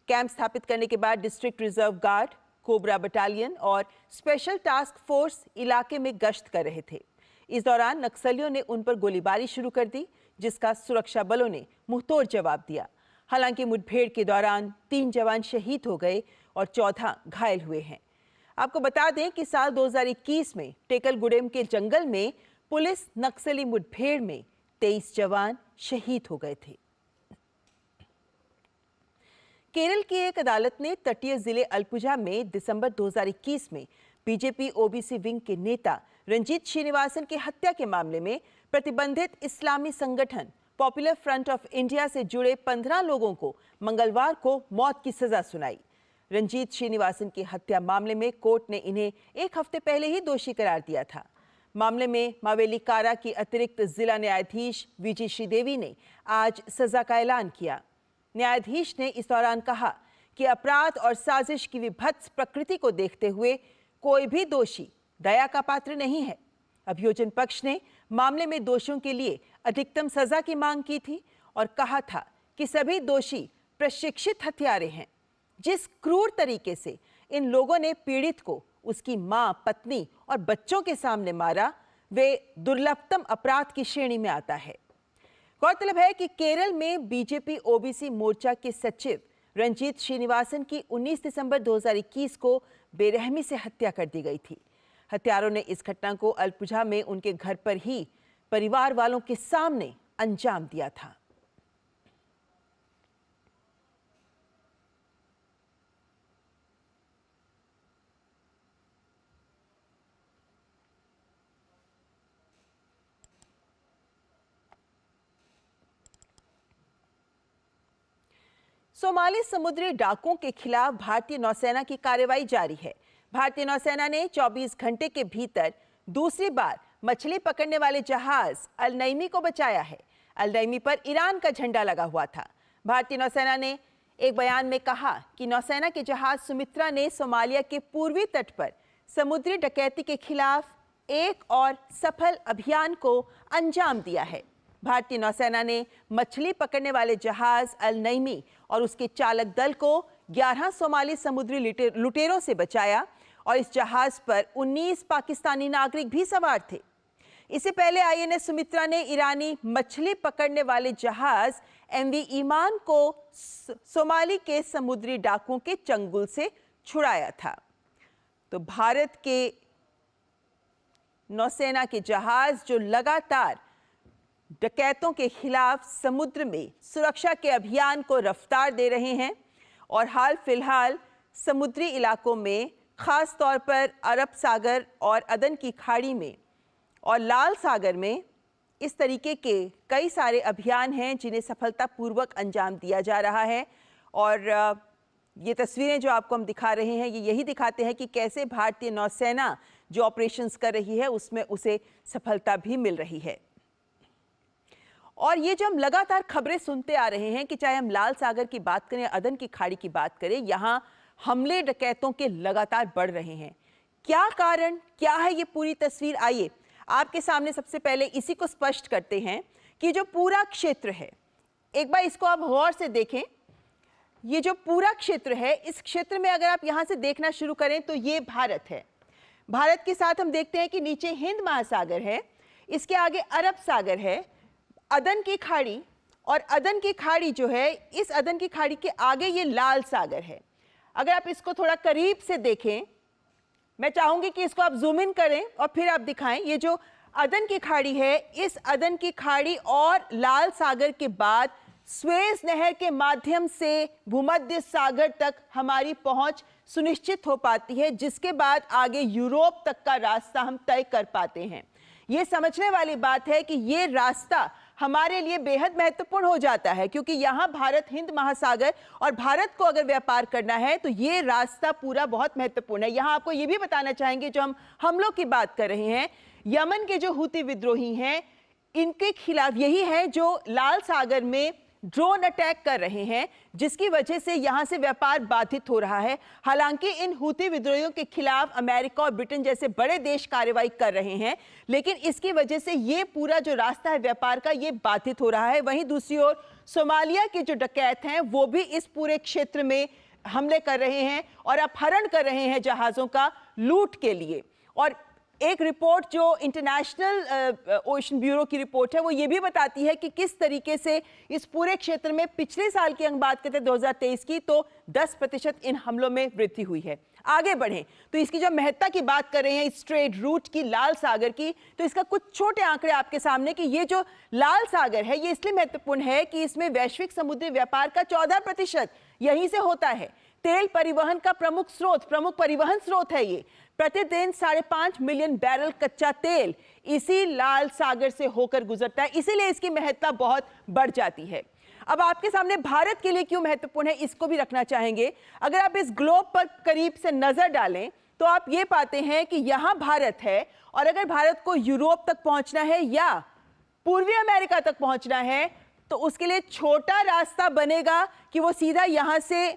कैंप स्थापित करने के बाद district reserve guard, cobra battalion और स्पेशल टास्क फोर्स इलाके में गश्त कर रहे थे। इस दौरान नक्सलियों ने उन पर गोलीबारी शुरू कर दी, जिसका सुरक्षा बलों ने मुंहतोड़ जवाब दिया। हालांकि मुठभेड़ के दौरान 3 जवान शहीद हो गए और 14 घायल हुए हैं। आपको बता दें कि साल 2021 में टेकलगुडेम के जंगल में पुलिस नक्सली मुठभेड़ में 23 जवान शहीद हो गए थे। केरल की एक अदालत ने तटीय जिले अल्पुझा में दिसंबर 2021 में बीजेपी ओबीसी विंग के नेता रंजीत श्रीनिवासन की हत्या के मामले में प्रतिबंधित इस्लामी संगठन पॉपुलर फ्रंट ऑफ इंडिया से जुड़े 15 लोगों को मंगलवार को मौत की सजा सुनाई। रंजीत श्रीनिवासन की हत्या मामले में कोर्ट ने इन्हें 1 हफ्ते पहले ही दोषी करार दिया था। मामले में मावेली कारा की अतिरिक्त जिला न्यायाधीश वीजी श्रीदेवी ने आज सजा का ऐलान किया। न्यायाधीश ने इस दौरान कहा कि अपराध और साजिश की विभत्स प्रकृति को देखते हुए कोई भी दोषी दया का पात्र नहीं है। अभियोजन पक्ष ने मामले में दोषियों के लिए अधिकतम सजा की मांग की थी और कहा था कि सभी दोषी प्रशिक्षित हत्यारे हैं। जिस क्रूर तरीके से इन लोगों ने पीड़ित को उसकी मां, पत्नी और बच्चों के सामने मारा, वे दुर्लभतम अपराध की श्रेणी में आता है। गौरतलब है कि केरल में बीजेपी ओबीसी मोर्चा के सचिव रंजीत श्रीनिवासन की 19 दिसंबर 2021 को बेरहमी से हत्या कर दी गई थी। हत्यारों ने इस घटना को अल्पुझा में उनके घर पर ही परिवार वालों के सामने अंजाम दिया था। सोमाली समुद्री डाकुओं के खिलाफ भारतीय नौसेना की कार्रवाई जारी है। भारतीय नौसेना ने 24 घंटे के भीतर दूसरी बार मछली पकड़ने वाले जहाज अल नईमी को बचाया है। अल नईमी पर ईरान का झंडा लगा हुआ था। भारतीय नौसेना ने एक बयान में कहा कि नौसेना के जहाज सुमित्रा ने सोमालिया के पूर्वी तट पर समुद्री डकैती के खिलाफ एक और सफल अभियान को अंजाम दिया है। भारतीय नौसेना ने मछली पकड़ने वाले जहाज अल नईमी और उसके चालक दल को 11 सोमाली समुद्री लुटेरों से बचाया और इस जहाज पर 19 पाकिस्तानी नागरिक भी सवार थे। इससे पहले आईएनएस सुमित्रा ने ईरानी मछली पकड़ने वाले जहाज एमवी ईमान को सोमाली के समुद्री डाकुओं के चंगुल से छुड़ाया था। तो भारत के नौसेना के जहाज जो लगातार डकैतों के खिलाफ समुद्र में सुरक्षा के अभियान को रफ्तार दे रहे हैं और हाल फिलहाल समुद्री इलाकों में खास तौर पर अरब सागर और अदन की खाड़ी में और लाल सागर में इस तरीके के कई सारे अभियान हैं जिन्हें सफलतापूर्वक अंजाम दिया जा रहा है। और ये तस्वीरें जो आपको हम दिखा रहे हैं ये यही दिखाते हैं कि कैसे भारतीय नौसेना जो ऑपरेशंस कर रही है उसमें उसे सफलता भी मिल रही है। और ये जो हम लगातार खबरें सुनते आ रहे हैं कि चाहे हम लाल सागर की बात करें, अदन की खाड़ी की बात करें, यहाँ हमले डकैतों के लगातार बढ़ रहे हैं। क्या कारण, क्या है ये पूरी तस्वीर? आइए आपके सामने सबसे पहले इसी को स्पष्ट करते हैं कि जो पूरा क्षेत्र है, एक बार इसको आप गौर से देखें। ये जो पूरा क्षेत्र है, इस क्षेत्र में अगर आप यहाँ से देखना शुरू करें तो ये भारत है। भारत के साथ हम देखते हैं कि नीचे हिंद महासागर है, इसके आगे अरब सागर है, अदन की खाड़ी, और अदन की खाड़ी जो है, इस अदन की खाड़ी के आगे ये लाल सागर है। अगर आप इसको थोड़ा करीब से देखें, मैं चाहूंगी कि इसको आप जूम इन करें और फिर आप दिखाएं। ये जो अदन की खाड़ी है, इस अदन की खाड़ी और लाल सागर के बाद स्वेज नहर के माध्यम से भूमध्य सागर तक हमारी पहुंच सुनिश्चित हो पाती है, जिसके बाद आगे यूरोप तक का रास्ता हम तय कर पाते हैं। ये समझने वाली बात है कि ये रास्ता हमारे लिए बेहद महत्वपूर्ण हो जाता है, क्योंकि यहाँ भारत हिंद महासागर और भारत को अगर व्यापार करना है तो ये रास्ता पूरा बहुत महत्वपूर्ण है। यहाँ आपको ये भी बताना चाहेंगे, जो हम हमलों की बात कर रहे हैं, यमन के जो हूती विद्रोही हैं, इनके खिलाफ यही है जो लाल सागर में ड्रोन अटैक कर रहे हैं, जिसकी वजह से यहां से व्यापार बाधित हो रहा है। हालांकि इन हूती विद्रोहियों के खिलाफ अमेरिका और ब्रिटेन जैसे बड़े देश कार्रवाई कर रहे हैं, लेकिन इसकी वजह से ये पूरा जो रास्ता है व्यापार का, ये बाधित हो रहा है। वहीं दूसरी ओर सोमालिया के जो डकैत हैं वो भी इस पूरे क्षेत्र में हमले कर रहे हैं और अपहरण कर रहे हैं जहाजों का लूट के लिए। और एक रिपोर्ट जो इंटरनेशनल ओशन ब्यूरो की रिपोर्ट है, वो ये भी बताती है कि किस तरीके से इस पूरे क्षेत्र में पिछले साल की हम बात करते हैं 2023 की, तो 10% इन हमलों में वृद्धि हुई है। आगे बढ़ें तो इसकी जो महत्ता की बात कर रहे हैं इस ट्रेड रूट की, लाल सागर की, तो इसका कुछ छोटे आंकड़े आपके सामने कि ये जो लाल सागर है ये इसलिए महत्वपूर्ण है कि इसमें वैश्विक समुद्री व्यापार का 14% यहीं से होता है। तेल परिवहन का प्रमुख परिवहन स्रोत है ये। प्रतिदिन 5.5 मिलियन बैरल कच्चा तेल इसी लाल सागर से होकर गुजरता है, इसीलिए इसकी महत्ता बहुत बढ़ जाती है। अब आपके सामने भारत के लिए क्यों महत्वपूर्ण है, इसको भी रखना चाहेंगे। अगर आप इस ग्लोब पर करीब से नजर डालें तो आप ये पाते हैं कि यहाँ भारत है, और अगर भारत को यूरोप तक पहुंचना है या पूर्वी अमेरिका तक पहुंचना है तो उसके लिए छोटा रास्ता बनेगा कि वो सीधा यहाँ से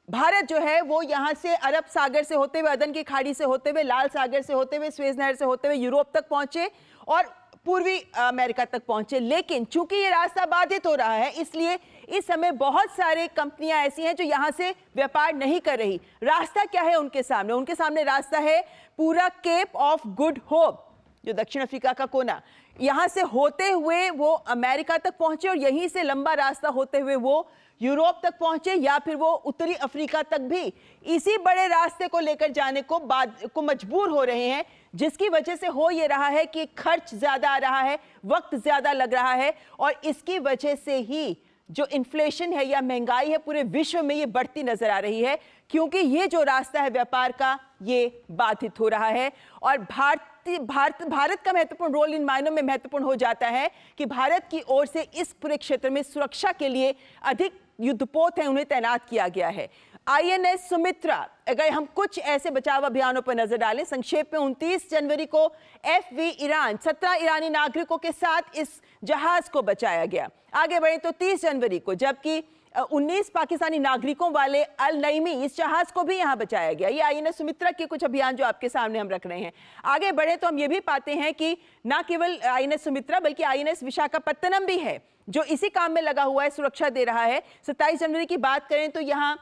भारत जो है वो यहाँ से अरब सागर से होते हुए, अदन की खाड़ी से होते हुए, लाल सागर से होते हुए, स्वेज नहर से होते हुए यूरोप तक पहुंचे और पूर्वी अमेरिका तक पहुंचे। लेकिन चूंकि ये रास्ता बाधित हो रहा है, इसलिए इस समय बहुत सारे कंपनियां ऐसी हैं जो यहाँ से व्यापार नहीं कर रही। रास्ता क्या है उनके सामने? उनके सामने रास्ता है पूरा केप ऑफ गुड होप, जो दक्षिण अफ्रीका का कोना, यहाँ से होते हुए वो अमेरिका तक पहुंचे और यहीं से लंबा रास्ता होते हुए वो यूरोप तक पहुंचे, या फिर वो उत्तरी अफ्रीका तक भी इसी बड़े रास्ते को लेकर जाने को मजबूर हो रहे हैं, जिसकी वजह से हो ये रहा है कि खर्च ज्यादा आ रहा है, वक्त ज्यादा लग रहा है, और इसकी वजह से ही जो इन्फ्लेशन है या महंगाई है पूरे विश्व में ये बढ़ती नजर आ रही है, क्योंकि ये जो रास्ता है व्यापार का ये बाधित हो रहा है। और भारत का महत्वपूर्ण रोल इन मायनों में महत्वपूर्ण हो जाता है कि भारत की ओर से इस पूरे क्षेत्र में सुरक्षा के लिए अधिक युद्धपोत हैं, उन्हें तैनात किया गया है। INS सुमित्रा, अगर हम कुछ ऐसे बचाव अभियानों पर नजर डालें, संक्षेप में 29 जनवरी को FV ईरान 17 ईरानी नागरिकों के साथ इस जहाज को बचाया गया। आगे बढ़े तो 30 जनवरी को जबकि 19 पाकिस्तानी नागरिकों वाले अल नईमी इस जहाज को भी यहां बचाया गया। ये INS सुमित्रा के कुछ अभियान जो आपके सामने हम रख रहे हैं। आगे बढ़े तो हम ये भी पाते हैं कि न केवल INS सुमित्रा बल्कि INS विशाखापत्तनम भी है जो इसी काम में लगा हुआ है, सुरक्षा दे रहा है। 27 जनवरी की बात करें तो यहाँ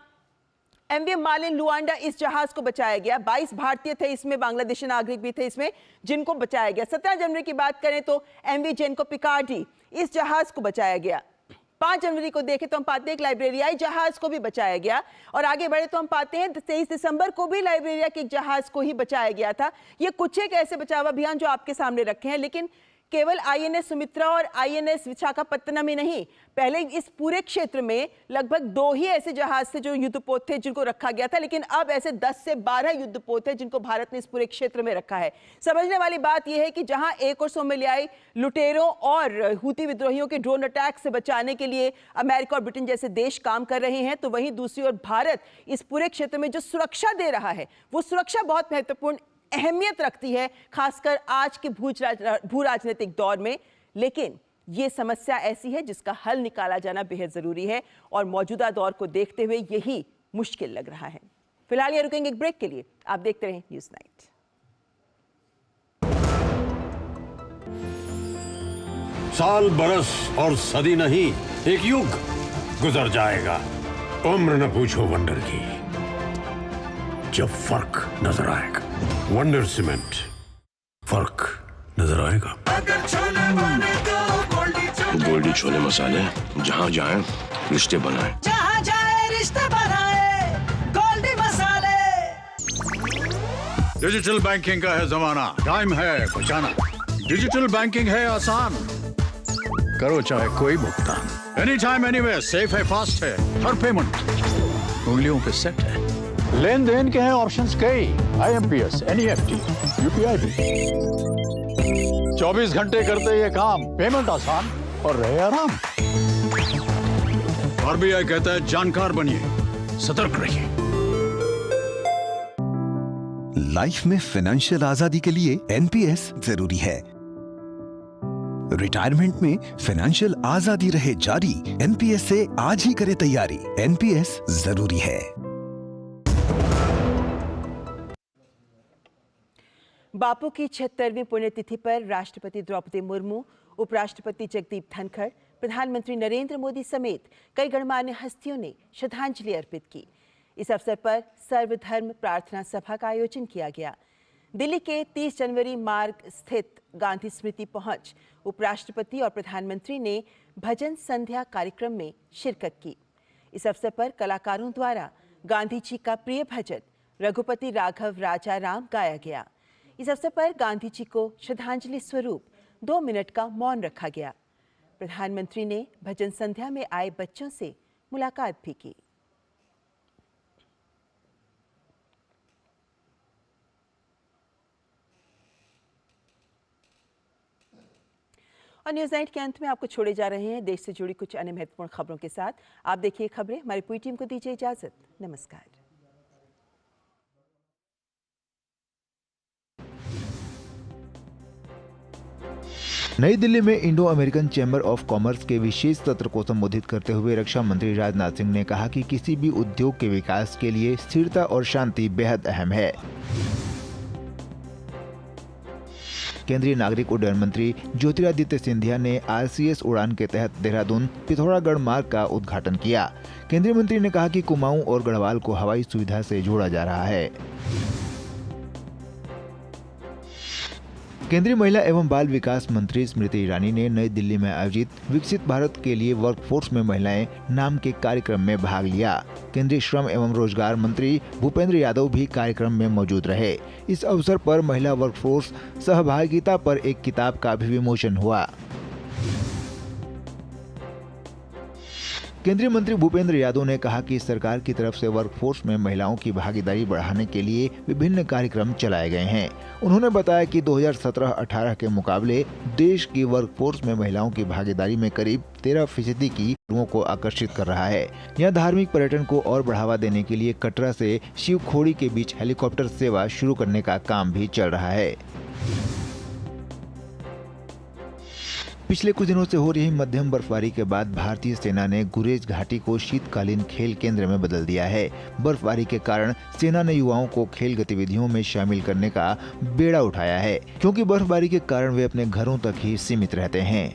MV मालिन लुआंडा इस जहाज को बचाया गया। 22 भारतीय थे इसमें, बांग्लादेशी नागरिक भी थे इसमें जिनको बचाया गया। 17 जनवरी की बात करें तो MV जेनको पिकार्डी इस जहाज को बचाया गया। 5 जनवरी को देखें तो हम पाते हैं एक लाइब्रेरियाई जहाज को भी बचाया गया। और आगे बढ़े तो हम पाते हैं 23 दिसंबर को भी लाइब्रेरिया के एक जहाज को ही बचाया गया था। ये कुछ एक ऐसे बचाव अभियान जो आपके सामने रखे हैं, लेकिन केवल INS सुमित्रा और INS विशाखापत्तनम ही नहीं, पहले इस पूरे क्षेत्र में लगभग 2 ही ऐसे जहाज थे जो युद्धपोत थे जिनको रखा गया था, लेकिन अब ऐसे 10 से 12 युद्धपोत हैं जिनको भारत ने इस पूरे क्षेत्र में रखा है। समझने वाली बात यह है कि जहां एक और सोमालियाई लुटेरों और हूती विद्रोहियों के ड्रोन अटैक से बचाने के लिए अमेरिका और ब्रिटेन जैसे देश काम कर रहे हैं, तो वहीं दूसरी ओर भारत इस पूरे क्षेत्र में जो सुरक्षा दे रहा है वो सुरक्षा बहुत महत्वपूर्ण अहमियत रखती है, खासकर आज के भू राजनीतिक दौर में। लेकिन ये समस्या ऐसी है जिसका हल निकाला जाना बेहद जरूरी है और मौजूदा दौर को देखते हुए यही मुश्किल लग रहा है। फिलहाल ये रुकेंगे एक ब्रेक के लिए। आप देखते रहें न्यूज़ नाइट। साल बरस और सदी नहीं, एक युग गुजर जाएगा। उम्र न पूछो वंडर की, जब फर्क नजर आएगा। वंडर सीमेंट, फर्क नजर आएगा। गोल्डी छोले मसाले, जहाँ जाए रिश्ते बनाए, जहाँ जाए रिश्ते बनाए, गोल्डी मसाले। डिजिटल बैंकिंग का है जमाना, टाइम है बचाना। डिजिटल बैंकिंग है आसान, करो चाहे कोई भुगतान, एनी टाइम एनीवेयर, सेफ है, फास्ट है, हर पेमेंट उंगलियों पे सेट है। लेन देन के हैं ऑप्शंस कई, IMPS, NEFT, UPI भी। 24 घंटे करते ये काम, पेमेंट आसान और रहे आराम। RBI कहता है जानकार बनिए, सतर्क रहिए। लाइफ में फाइनेंशियल आजादी के लिए NPS जरूरी है। रिटायरमेंट में फाइनेंशियल आजादी रहे जारी, NPS से आज ही करे तैयारी। NPS जरूरी है। बापू की 76वीं पुण्यतिथि पर राष्ट्रपति द्रौपदी मुर्मू, उपराष्ट्रपति जगदीप धनखड़, प्रधानमंत्री नरेंद्र मोदी समेत कई गणमान्य हस्तियों ने श्रद्धांजलि अर्पित की। इस अवसर पर सर्वधर्म प्रार्थना सभा का आयोजन किया गया। दिल्ली के 30 जनवरी मार्ग स्थित गांधी स्मृति पहुंच उपराष्ट्रपति और प्रधानमंत्री ने भजन संध्या कार्यक्रम में शिरकत की। इस अवसर पर कलाकारों द्वारा गांधी जी का प्रिय भजन रघुपति राघव राजा राम गाया गया। इस अवसर पर गांधी जी को श्रद्धांजलि स्वरूप 2 मिनट का मौन रखा गया। प्रधानमंत्री ने भजन संध्या में आए बच्चों से मुलाकात भी की। और न्यूज़ नाइट के अंत में आपको छोड़े जा रहे हैं देश से जुड़ी कुछ अन्य महत्वपूर्ण खबरों के साथ। आप देखिए खबरें। हमारी पूरी टीम को दीजिए इजाजत। नमस्कार। नई दिल्ली में Indo American chamber of commerce के विशेष सत्र को संबोधित करते हुए रक्षा मंत्री राजनाथ सिंह ने कहा कि किसी भी उद्योग के विकास के लिए स्थिरता और शांति बेहद अहम है। केंद्रीय नागरिक उड्डयन मंत्री ज्योतिरादित्य सिंधिया ने RCS उड़ान के तहत देहरादून पिथौरागढ़ मार्ग का उद्घाटन किया। केंद्रीय मंत्री ने कहा कि कुमाऊं और गढ़वाल को हवाई सुविधा से जोड़ा जा रहा है। केंद्रीय महिला एवं बाल विकास मंत्री स्मृति ईरानी ने नई दिल्ली में आयोजित विकसित भारत के लिए वर्कफोर्स में महिलाएं नाम के कार्यक्रम में भाग लिया। केंद्रीय श्रम एवं रोजगार मंत्री भूपेंद्र यादव भी कार्यक्रम में मौजूद रहे। इस अवसर पर महिला वर्कफोर्स सहभागिता पर एक किताब का भी विमोचन हुआ। केंद्रीय मंत्री भूपेंद्र यादव ने कहा कि सरकार की तरफ से वर्कफोर्स में महिलाओं की भागीदारी बढ़ाने के लिए विभिन्न कार्यक्रम चलाए गए हैं। उन्होंने बताया कि 2017-18 के मुकाबले देश की वर्कफोर्स में महिलाओं की भागीदारी में करीब 13% की लोगों को आकर्षित कर रहा है। यह धार्मिक पर्यटन को और बढ़ावा देने के लिए कटरा से शिवखोड़ी के बीच हेलीकॉप्टर सेवा शुरू करने का काम भी चल रहा है। पिछले कुछ दिनों से हो रही मध्यम बर्फबारी के बाद भारतीय सेना ने गुरेज घाटी को शीतकालीन खेल केंद्र में बदल दिया है। बर्फबारी के कारण सेना ने युवाओं को खेल गतिविधियों में शामिल करने का बेड़ा उठाया है, क्योंकि बर्फबारी के कारण वे अपने घरों तक ही सीमित रहते हैं।